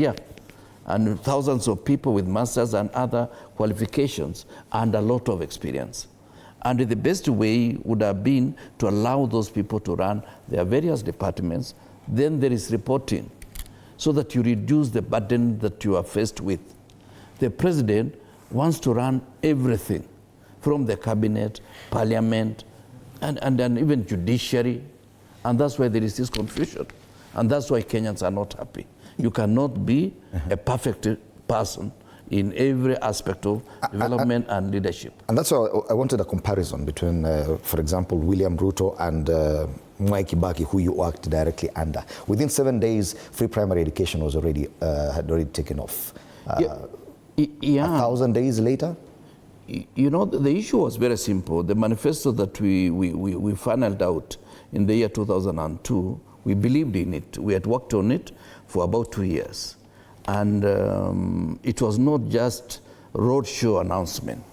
Speaker 21: and thousands of people with masters and other qualifications and a lot of experience. And the best way would have been to allow those people to run their various departments. Then there is reporting, so that you reduce the burden that you are faced with. The president wants to run everything, from the cabinet, parliament, and even judiciary. And that's why there is this confusion. And that's why Kenyans are not happy. You cannot be a perfect person in every aspect of development and leadership.
Speaker 2: And that's why I wanted a comparison between, for example, William Ruto and Mwai Kibaki, who you worked directly under. Within 7 days, free primary education was had already taken off. 1,000 days later?
Speaker 21: You know, the issue was very simple. The manifesto that we funneled out in the year 2002, we believed in it. We had worked on it for about 2 years. And it was not just roadshow announcement.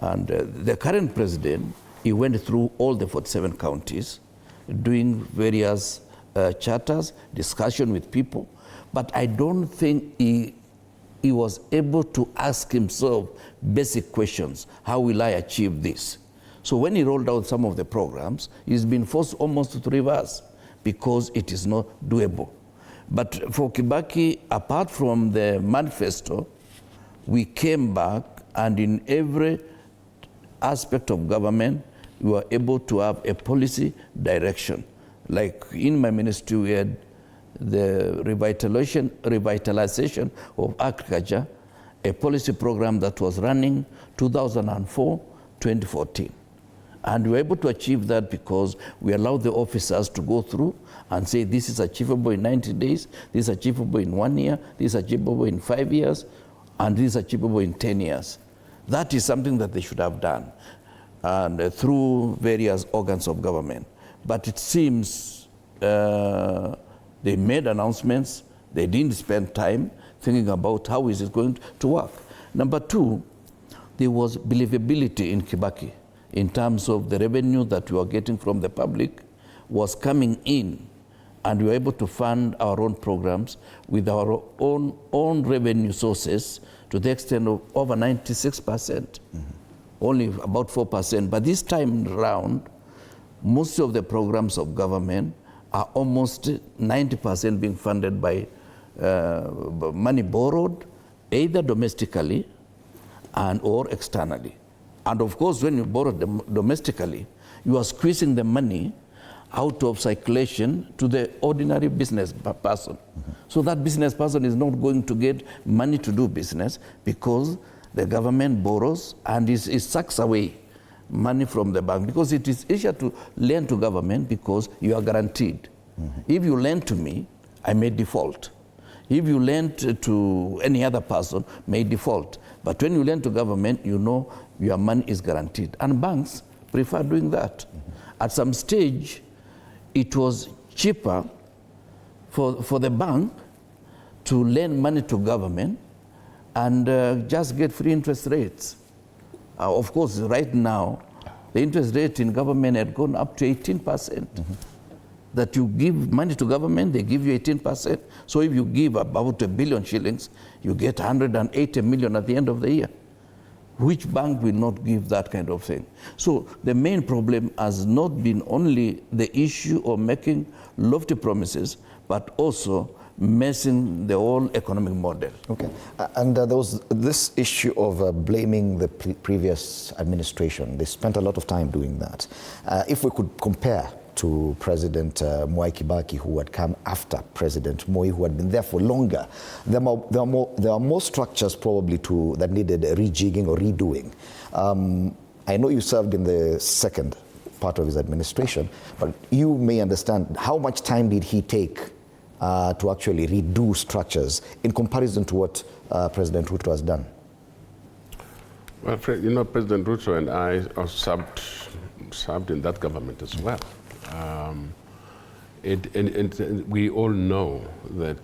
Speaker 21: And the current president, he went through all the 47 counties, doing various charters, discussion with people. But I don't think he was able to ask himself basic questions. How will I achieve this? So when he rolled out some of the programs, he's been forced almost to reverse, because it is not doable. But for Kibaki, apart from the manifesto, we came back, and in every aspect of government, we were able to have a policy direction. Like in my ministry, we had the revitalization of agriculture, a policy program that was running 2004-2014. And we were able to achieve that because we allowed the officers to go through and say this is achievable in 90 days, this is achievable in 1 year, this is achievable in 5 years, and this is achievable in 10 years. That is something that they should have done, and through various organs of government. But it seems they made announcements, they didn't spend time thinking about how is it going to work. Number two, there was believability in Kibaki in terms of the revenue that we were getting from the public was coming in, and we were able to fund our own programs with our own revenue sources to the extent of over 96%, only about 4%. But this time around, most of the programs of government are almost 90% being funded by money borrowed, either domestically and or externally. And of course, when you borrow domestically, you are squeezing the money out of circulation to the ordinary business person. So that business person is not going to get money to do business because the government borrows and it sucks away money from the bank, because it is easier to lend to government because you are guaranteed. If you lend to me, I may default. If you lend to any other person, may default. But when you lend to government, you know your money is guaranteed. And banks prefer doing that. At some stage, it was cheaper for the bank to lend money to government and just get free interest rates. Of course, right now, the interest rate in government had gone up to 18%. That you give money to government, they give you 18%. So if you give about 1 billion shillings, you get 180 million at the end of the year. Which bank will not give that kind of thing? So the main problem has not been only the issue of making lofty promises, but also messing the whole economic model.
Speaker 2: Okay, and there was this issue of blaming the previous administration. They spent a lot of time doing that. If we could compare to President Mwai Kibaki, who had come after President Moi, who had been there for longer, there are more structures probably that needed rejigging or redoing. I know you served in the second part of his administration, but you may understand how much time did he take to actually redo structures in comparison to what President Ruto has done?
Speaker 1: Well, you know, President Ruto and I served in that government as well. And we all know that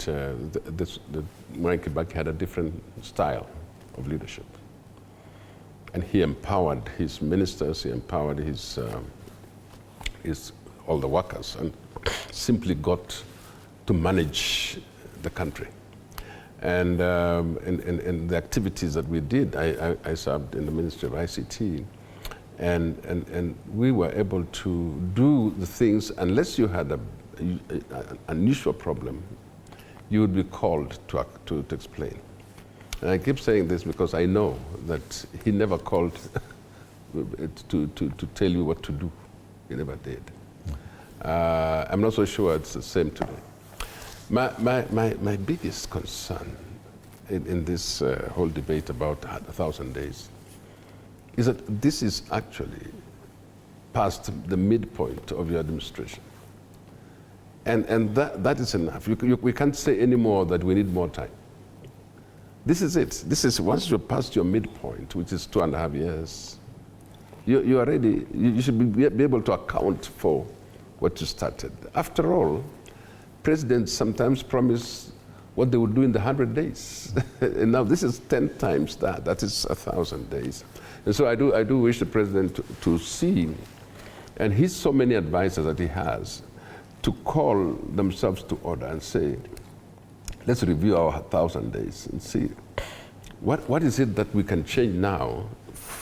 Speaker 1: Mwai Kibaki had a different style of leadership. And he empowered his ministers, he empowered all the workers, and simply got to manage the country. And the activities that we did, I served in the Ministry of ICT, and we were able to do the things. Unless you had an unusual problem, you would be called to explain. And I keep saying this because I know that he never called to tell you what to do. He never did. I'm not so sure it's the same today. My biggest concern in this whole debate about 1,000 days is that this is actually past the midpoint of your administration. And that is enough. We can't say anymore that we need more time. This is it. This is once you're past your midpoint, which is 2.5 years, you are ready. You should be able to account for what you started. After all, presidents sometimes promise what they would do in the 100 days. And now this is 10 times that. That is 1,000 days. And so I do wish the president to see, and he's so many advisors that he has, to call themselves to order and say, let's review our 1,000 days and see what is it that we can change now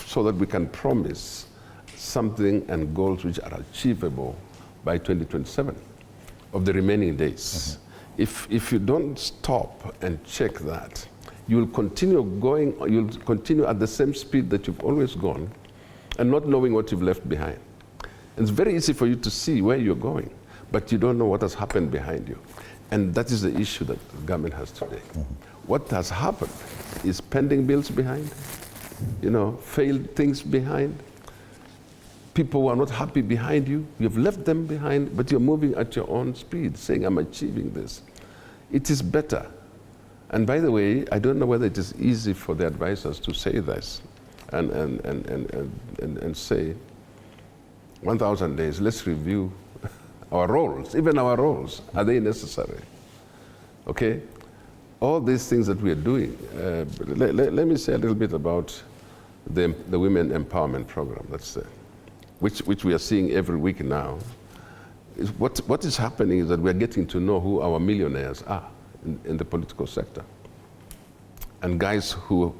Speaker 1: so that we can promise something and goals which are achievable by 2027 of the remaining days. If you don't stop and check that, you'll continue going, you'll continue at the same speed that you've always gone and not knowing what you've left behind. And it's very easy for you to see where you're going, but you don't know what has happened behind you. And that is the issue that the government has today. What has happened is pending bills behind, failed things behind. People who are not happy behind you, you've left them behind, but you're moving at your own speed, saying, I'm achieving this. It is better. And by the way, I don't know whether it is easy for the advisors to say this and say, 1,000 days, let's review our roles, even our roles. Are they necessary? Okay? All these things that we are doing. Let me say a little bit about the Women Empowerment Program, which we are seeing every week now. What is happening is that we are getting to know who our millionaires are in the political sector. And guys who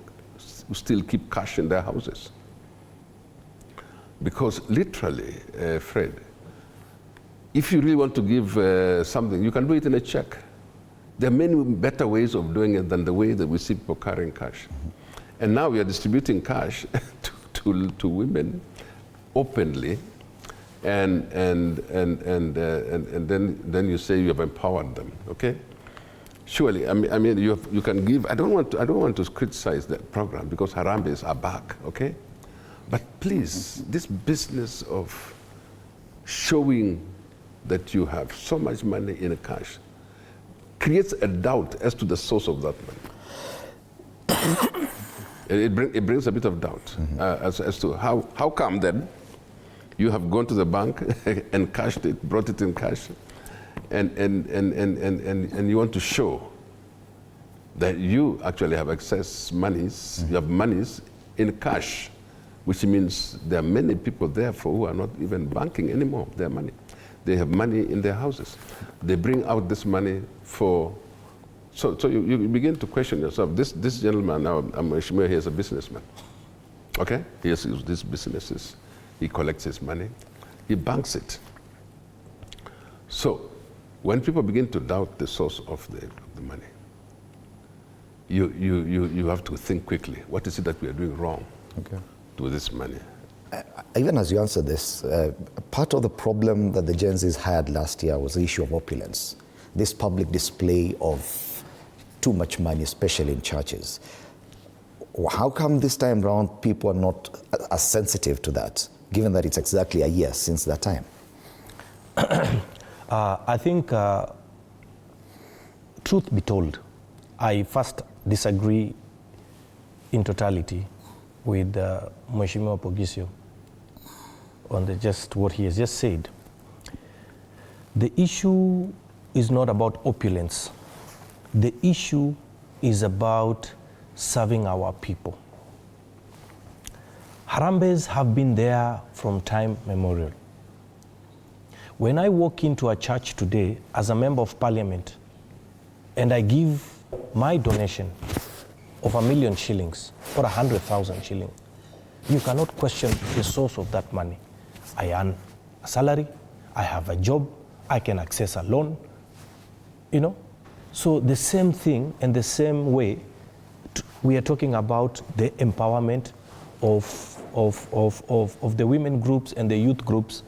Speaker 1: still keep cash in their houses. Because literally, Fred, if you really want to give something, you can do it in a check. There are many better ways of doing it than the way that we see people carrying cash. And now we are distributing cash to women openly, and then you say you have empowered them. Okay? Surely, I mean, you can give. I don't want to criticize that program because Harambes are back. Okay, but please, this business of showing that you have so much money in cash creates a doubt as to the source of that money. It brings a bit of doubt as to how come then you have gone to the bank and cashed it, brought it in cash, and you want to show that you actually have excess monies, you have monies in cash, which means there are many people therefore who are not even banking anymore their money. They have money in their houses. They bring out this money for, so you begin to question yourself. This gentleman now, he is a businessman, okay? He has these businesses. He collects his money, he banks it. So when people begin to doubt the source of the money, you have to think quickly. What is it that we are doing wrong to this money?
Speaker 2: Even as you answer this, part of the problem that the Gen Zs had last year was the issue of opulence. This public display of too much money, especially in churches. How come this time around people are not as sensitive to that, given that it's exactly a year since that time?
Speaker 10: I think, truth be told, I first disagree in totality with Mheshimiwa Pogisio on just what he has just said. The issue is not about opulence. The issue is about serving our people. Harambes have been there from time memorial. When I walk into a church today as a member of parliament and I give my donation of 1 million shillings or 100,000 shillings, you cannot question the source of that money. I earn a salary, I have a job, I can access a loan, So the same thing and the same way, we are talking about the empowerment of the women groups and the youth groups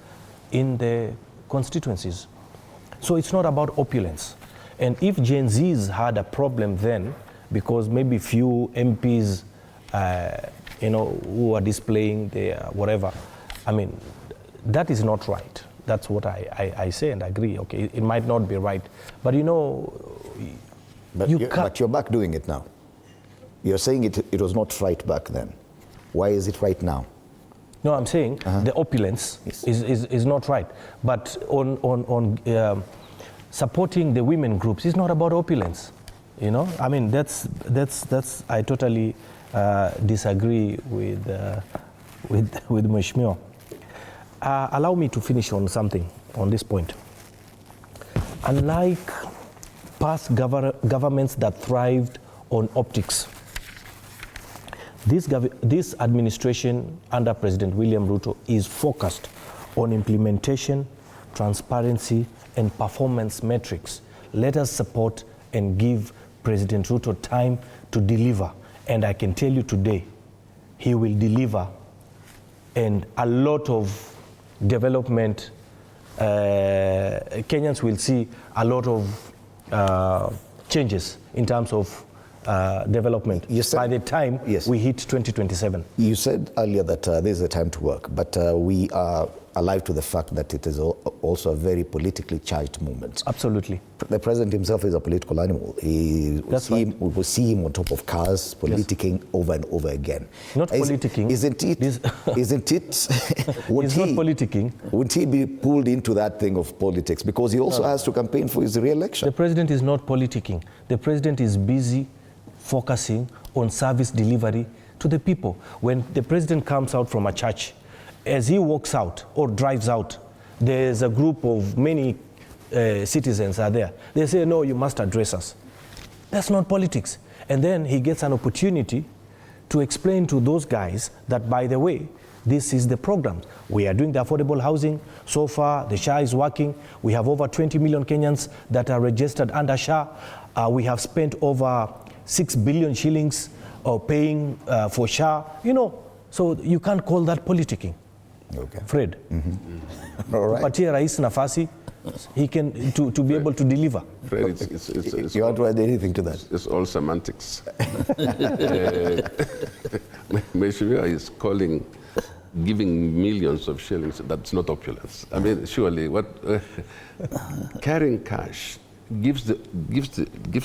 Speaker 10: in the constituencies. So it's not about opulence. And if Gen Zs had a problem then, because maybe few MPs, who are displaying their whatever, I mean, that is not right. That's what I say and agree. Okay, it might not be right, but
Speaker 2: But you're back doing it now. You're saying it was not right back then. Why is it right now?
Speaker 10: No, I'm saying the opulence is not right. But on supporting the women groups is not about opulence. I mean, that's I totally disagree with Mheshimiwa. Allow me to finish on something on this point. Unlike past governments that thrived on optics, this administration under President William Ruto is focused on implementation, transparency, and performance metrics. Let us support and give President Ruto time to deliver. And I can tell you today, he will deliver, and a lot of development, Kenyans will see a lot of changes in terms of development by the time we hit 2027.
Speaker 2: You said earlier that this is a time to work, but we are alive to the fact that it is also a very politically charged movement.
Speaker 10: Absolutely.
Speaker 2: The president himself is a political animal. We will see him on top of cars, politicking over and over again.
Speaker 10: Not politicking.
Speaker 2: Isn't it? Isn't it?
Speaker 10: It's not politicking.
Speaker 2: Would he be pulled into that thing of politics? Because he also has to campaign for his re-election.
Speaker 10: The president is not politicking. The president is busy focusing on service delivery to the people. When the president comes out from a church, as he walks out or drives out, there's a group of many citizens are there. They say, no, you must address us. That's not politics. And then he gets an opportunity to explain to those guys that, by the way, this is the program. We are doing the affordable housing. So far, the SHA is working. We have over 20 million Kenyans that are registered under SHA. We have spent over 6 billion shillings paying for SHA. You know, so you can't call that politicking.
Speaker 2: Okay.
Speaker 10: Fred.
Speaker 2: All right.
Speaker 10: Patia Rais nafasi, he can to be able to deliver.
Speaker 1: Fred, it's
Speaker 2: you want to add anything to that?
Speaker 1: It's all semantics. Meshivia is calling giving millions of shillings, that's not opulence. I mean, surely, what carrying cash gives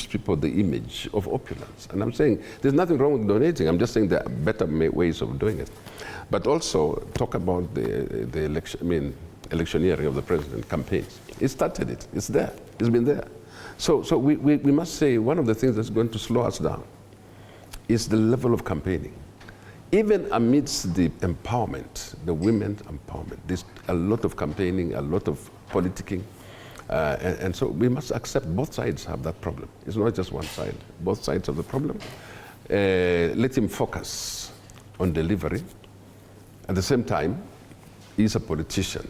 Speaker 1: people the image of opulence. And I'm saying there's nothing wrong with donating. I'm just saying there are better ways of doing it. But also talk about the election. I mean, electioneering of the president campaigns. He started it. It's there. It's been there. So we must say one of the things that's going to slow us down is the level of campaigning. Even amidst the empowerment, the women's empowerment, there's a lot of campaigning, a lot of politicking. And so we must accept both sides have that problem. It's not just one side. Both sides have the problem. Let him focus on delivery. At the same time, he's a politician.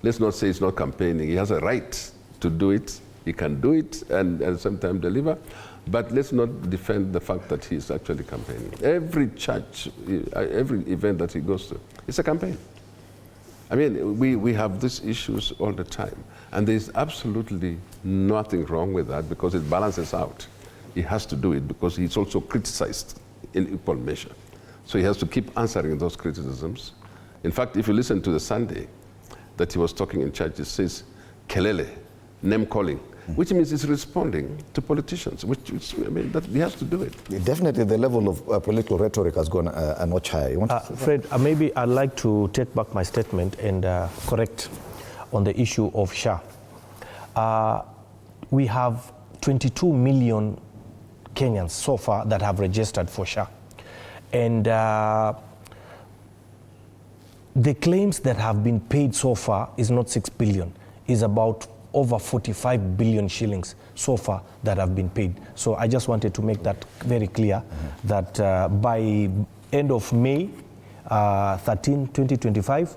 Speaker 1: Let's not say he's not campaigning. He has a right to do it. He can do it and at the same time deliver. But let's not defend the fact that he's actually campaigning. Every church, every event that he goes to, it's a campaign. I mean, we have these issues all the time. And there's absolutely nothing wrong with that because it balances out. He has to do it because he's also criticized in equal measure. So he has to keep answering those criticisms. In fact, if you listen to the Sunday that he was talking in church, it says, kelele, name calling, which means he's responding to politicians, which I mean, that he has to do it.
Speaker 2: Definitely the level of political rhetoric has gone a notch higher. You want to
Speaker 10: Fred, maybe I'd like to take back my statement and correct on the issue of SHA. We have 22 million Kenyans so far that have registered for SHA. And the claims that have been paid so far is not 6 billion, is about over 45 billion shillings so far that have been paid. So I just wanted to make that very clear that by end of May 13, 2025,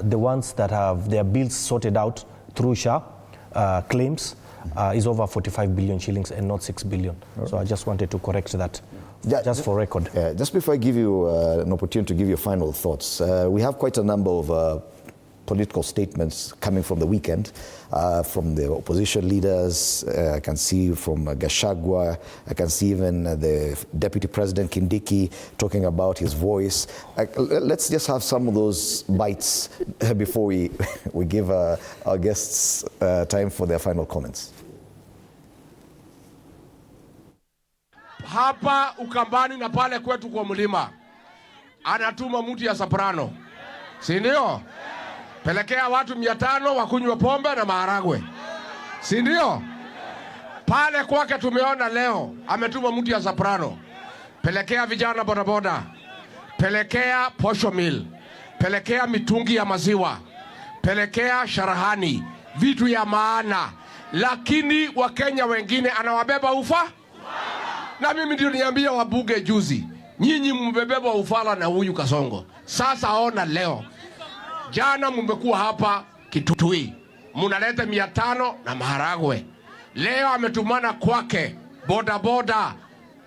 Speaker 10: the ones that have their bills sorted out through SHA claims is over 45 billion shillings and not 6 billion. Okay. So I just wanted to correct that. Just for record.
Speaker 2: Just before I give you an opportunity to give your final thoughts, we have quite a number of political statements coming from the weekend, from the opposition leaders. I can see from Gachagua, I can see even the Deputy President Kindiki talking about his voice. Let's just have some of those bites before we give our guests time for their final comments.
Speaker 4: Hapa Ukambani na pale kwetu kwa mlima anatuma mtu ya soprano, si ndio? Pelekea watu 500 wakunywa pombe na maharagwe, si ndio? Pale kwake tumeona leo ametuma mtu ya soprano. Pelekea vijana bodaboda, pelekea posho mill, pelekea mitungi ya maziwa, pelekea sharahani, vitu ya maana. Lakini Wakenya wengine anawabeba ufa. Na mimi ndio niambia wabuge juzi, nyinyi mbebeba ufala na huyu Kasongo. Sasa ona leo, jana mmekuwa hapa Kitui, munaleta 500 na maharagwe. Leo ametumana kwake boda boda,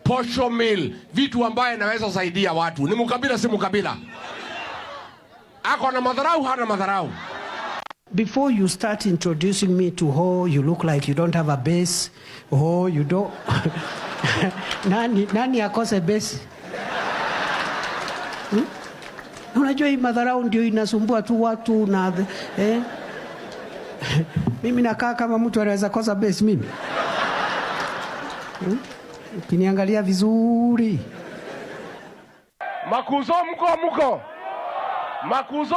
Speaker 4: posho mill, vitu ambaye naweza saidia watu. Ni mkabila si mkabila? Ako na madharau, hana madharau?
Speaker 6: Before you start introducing me to, oh, you look like you don't have a base, oh, you don't. Nani akose base? Unajua hii madharau ndio inasumbua tu watu na mimi nakaa kama mtu anaweza kosa base mimi. Ukiniangalia vizuri.
Speaker 4: Makuzo mko. Makuzo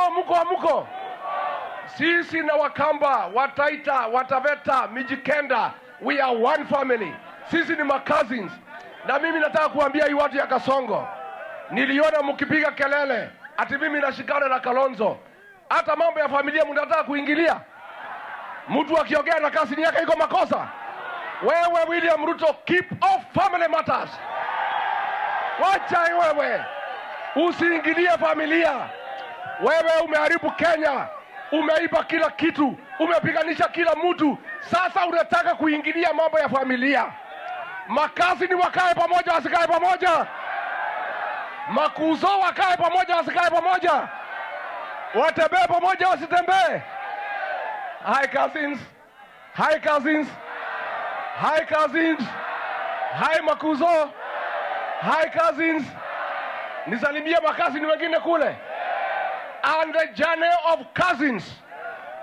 Speaker 4: mko. Sisi na Wakamba, Wataita, Wataveta, Mijikenda, we are one family. Sisi ni cousins. Na mimi nataka kuambia hii watu ya Kasongo. Niliona mkipiga kelele ati mimi nashikana na Kalonzo. Hata mambo ya familia mnataka kuingilia. Mtu akiongea na kasini yake iko makosa. Wewe William Ruto, keep off family matters. Wacha wewe. Usiingilie familia. Wewe umeharibu Kenya. Umeiba kila kitu. Umepiganisha kila mtu. Sasa unataka kuingilia mambo ya familia. Makazi ni wakae pamoja, wasikae pamoja. Makuzo wakae pamoja, wasikae pamoja. Watembee pamoja, wasitembee. Hi cousins. Hi cousins. Hi cousins. Hi Makuzo. Hi cousins. Nisalimie makazini wengine kule. And the journey of cousins.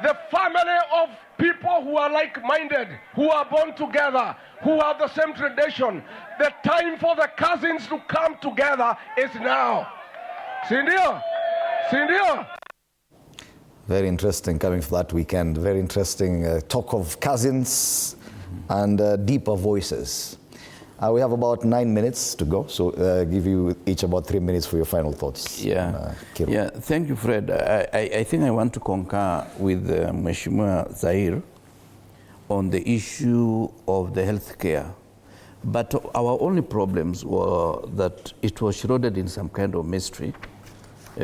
Speaker 4: The family of people who are like-minded, who are born together, who have the same tradition. The time for the cousins to come together is now. Sindio? Sindio?
Speaker 2: Very interesting coming for that weekend. Very interesting talk of cousins and deeper voices. We have about 9 minutes to go, so give you each about 3 minutes for your final thoughts.
Speaker 21: Yeah, thank you, Fred. I think I want to concur with Mheshimiwa Zahir on the issue of the health care. But our only problems were that it was shrouded in some kind of mystery.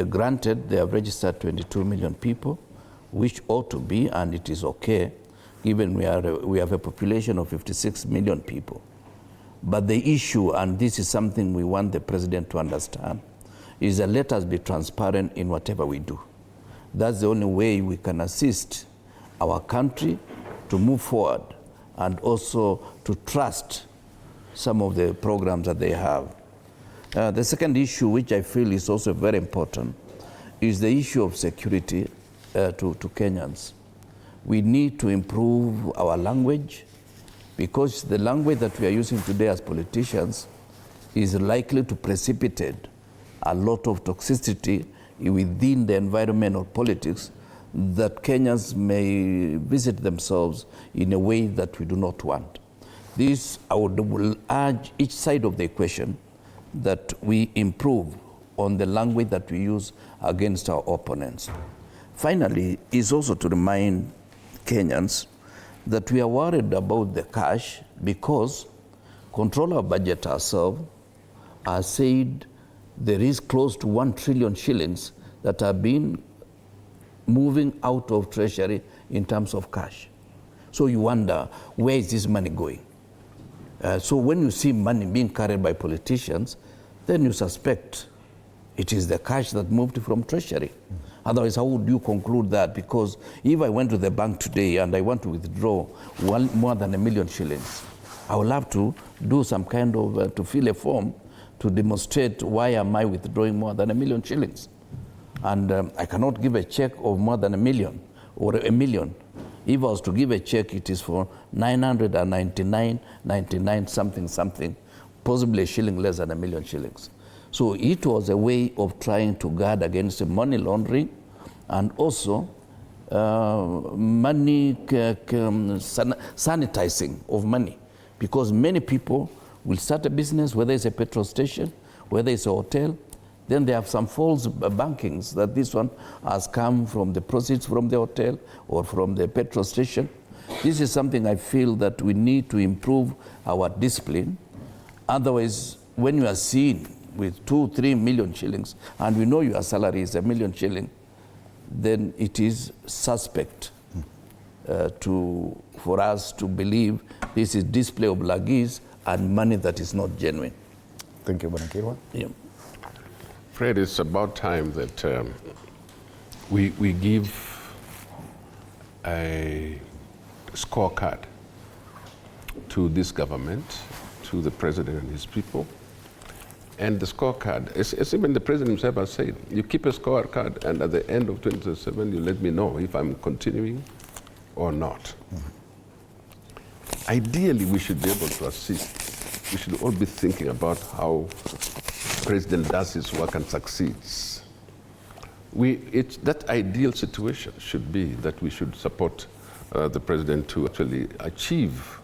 Speaker 21: Granted, they have registered 22 million people, which ought to be, and it is okay, given we have a population of 56 million people. But the issue, and this is something we want the president to understand, is that let us be transparent in whatever we do. That's the only way we can assist our country to move forward and also to trust some of the programs that they have. The second issue, which I feel is also very important, is the issue of security to Kenyans. We need to improve our language, because the language that we are using today as politicians is likely to precipitate a lot of toxicity within the environment of politics that Kenyans may visit themselves in a way that we do not want. This, I will urge each side of the equation that we improve on the language that we use against our opponents. Finally, is also to remind Kenyans that we are worried about the cash because Controller of Budget ourselves has said there is close to 1 trillion shillings that have been moving out of Treasury in terms of cash. So you wonder, where is this money going? So when you see money being carried by politicians, then you suspect it is the cash that moved from Treasury. Otherwise, how would you conclude that? Because if I went to the bank today and I want to withdraw more than 1 million shillings, I will have to do some kind of, to fill a form to demonstrate why am I withdrawing more than 1 million shillings. And I cannot give a check of more than 1 million or 1 million. If I was to give a check, it is for 999.99 something, possibly a shilling less than 1 million shillings. So it was a way of trying to guard against money laundering and also money sanitizing of money, because many people will start a business, whether it's a petrol station, whether it's a hotel, then they have some false bankings that this one has come from the proceeds from the hotel or from the petrol station. This is something I feel that we need to improve our discipline. Otherwise, when you are seen with 2-3 million shillings, and we know your salary is 1 million shilling, then it is suspect for us to believe this is display of lagis and money that is not genuine.
Speaker 2: Thank you, Bwana Kirwa.
Speaker 21: Yeah.
Speaker 1: Fred, it's about time that we give a scorecard to this government, to the president and his people. And the scorecard, as even the president himself has said, you keep a scorecard, and at the end of 2027, you let me know if I'm continuing or not. Ideally, we should be able to assist. We should all be thinking about how the president does his work and succeeds. That ideal situation should be that we should support the president to actually achieve.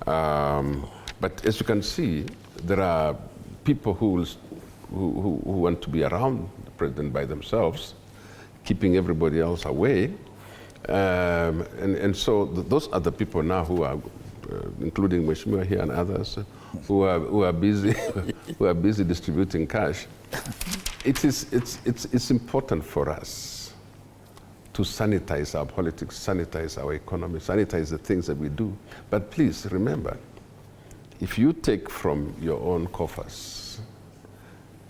Speaker 1: But as you can see, there are people who want to be around the president by themselves, keeping everybody else away. And so those are the people now who are, including Mheshimiwa here and others, who are busy who are busy distributing cash. It's important for us to sanitize our politics, sanitize our economy, sanitize the things that we do. But please remember, if you take from your own coffers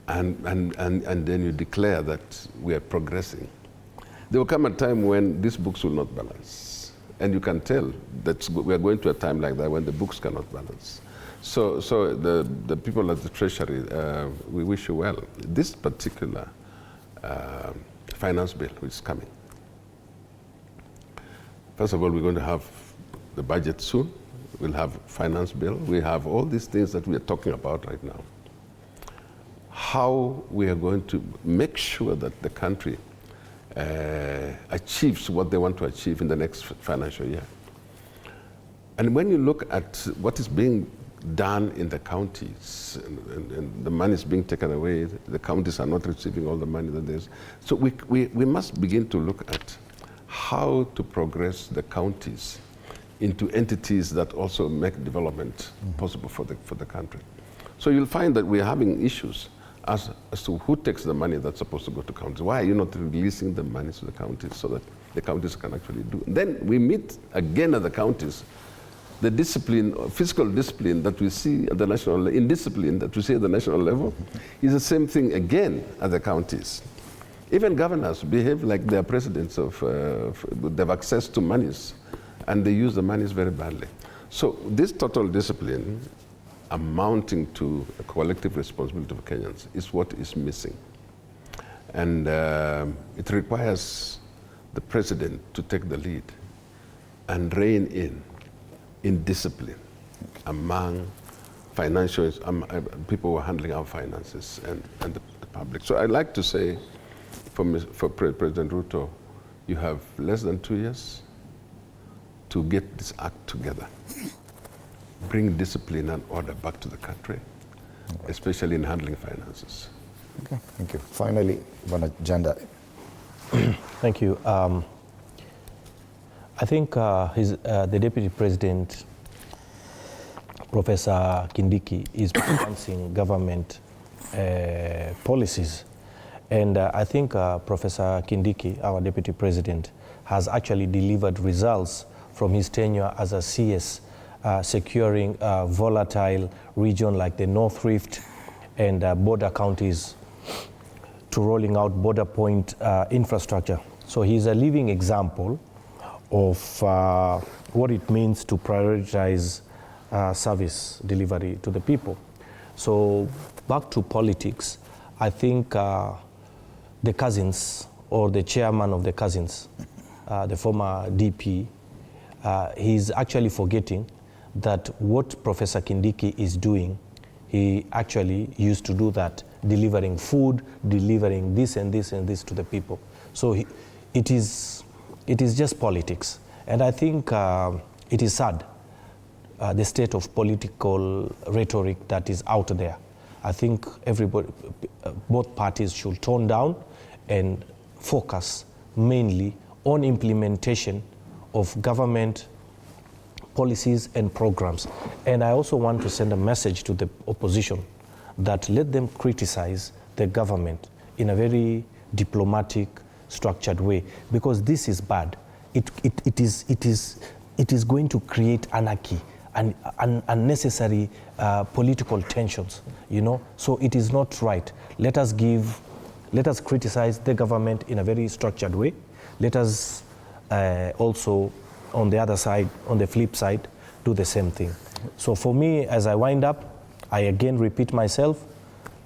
Speaker 1: and then you declare that we are progressing, there will come a time when these books will not balance. And you can tell that we are going to a time like that when the books cannot balance. So the people at the Treasury, we wish you well. This particular finance bill which is coming, first of all, we're going to have the budget soon. We'll have finance bill. We have all these things that we are talking about right now. How we are going to make sure that the country achieves what they want to achieve in the next financial year. And when you look at what is being done in the counties, and the money is being taken away, the counties are not receiving all the money that there's. So we must begin to look at how to progress the counties into entities that also make development possible for the country. So you'll find that we're having issues as to who takes the money that's supposed to go to counties. Why are you not releasing the money to the counties so that the counties can actually do? And then we meet again at the counties. The discipline, fiscal discipline that we see at the national, indiscipline that we see at the national level, is the same thing again at the counties. Even governors behave like they are presidents they have access to monies, and they use the monies very badly. So this total discipline, amounting to a collective responsibility of Kenyans, is what is missing. And it requires the president to take the lead and rein in discipline among financial people who are handling our finances and the public. So I'd like to say, for President Ruto, you have less than 2 years to get this act together. Bring discipline and order back to the country, especially in handling finances.
Speaker 2: Okay, thank you. Finally, Bwana Janda.
Speaker 10: Thank you. I think the Deputy President, Professor Kindiki, is advancing government policies. And I think Professor Kindiki, our Deputy President, has actually delivered results from his tenure as a CS, securing a volatile region like the North Rift and border counties to rolling out border point infrastructure. So he's a living example of what it means to prioritize service delivery to the people. So back to politics, I think the cousins, or the chairman of the cousins, the former DP, he's actually forgetting that what Professor Kindiki is doing, he actually used to do that, delivering food, delivering this and this and this to the people. So it is just politics. And I think it is sad, the state of political rhetoric that is out there. I think everybody, both parties should tone down and focus mainly on implementation of government policies and programs. And I also want to send a message to the opposition that let them criticize the government in a very diplomatic, structured way, because this is bad. It is going to create anarchy and unnecessary political tensions, you know. So it is not right. Let us criticize the government in a very structured way. Let us also on the other side, on the flip side, do the same thing. So for me, as I wind up, I again repeat myself,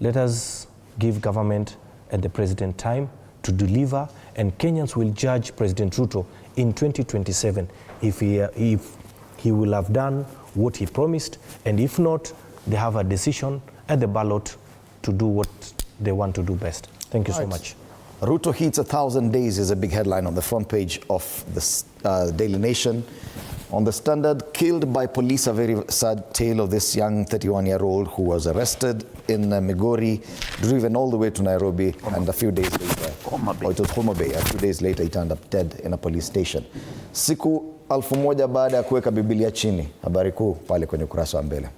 Speaker 10: let us give government and the president time to deliver, and Kenyans will judge President Ruto in 2027 if he will have done what he promised, and if not, they have a decision at the ballot to do what they want to do best. Thank you so much.
Speaker 2: Ruto hits 1,000 days is a big headline on the front page of the Daily Nation. On the Standard, killed by police, a very sad tale of this young 31-year-old who was arrested in Migori, driven all the way to Nairobi, and a few days later, it was Homa Bay, a few days later he turned up dead in a police station. Siku 1000 baada ya kuweka Biblia chini, habari kuu pale kwenye ukurasa wa mbele.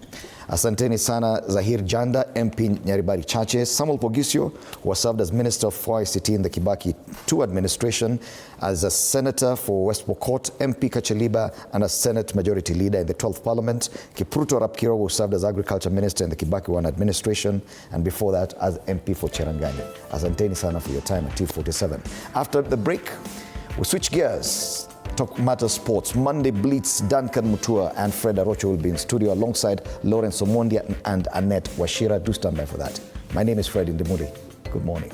Speaker 2: Asanteni sana Zahir Janda, MP Nyaribari Chache, Samuel Pogisio, who was served as Minister of ICT in the Kibaki II administration, as a Senator for West Pokot, MP Kacheliba, and a Senate Majority Leader in the 12th Parliament, Kipruto Rapkiro, who served as Agriculture Minister in the Kibaki I administration, and before that as MP for Cherangani. Asanteni sana for your time at T47. After the break, we switch gears. Talk matter sports. Monday Blitz, Duncan Mutua and Fred Arocho will be in studio alongside Lawrence Omondia and Annette Washira. Do stand by for that. My name is Fred Indemudi. Good morning.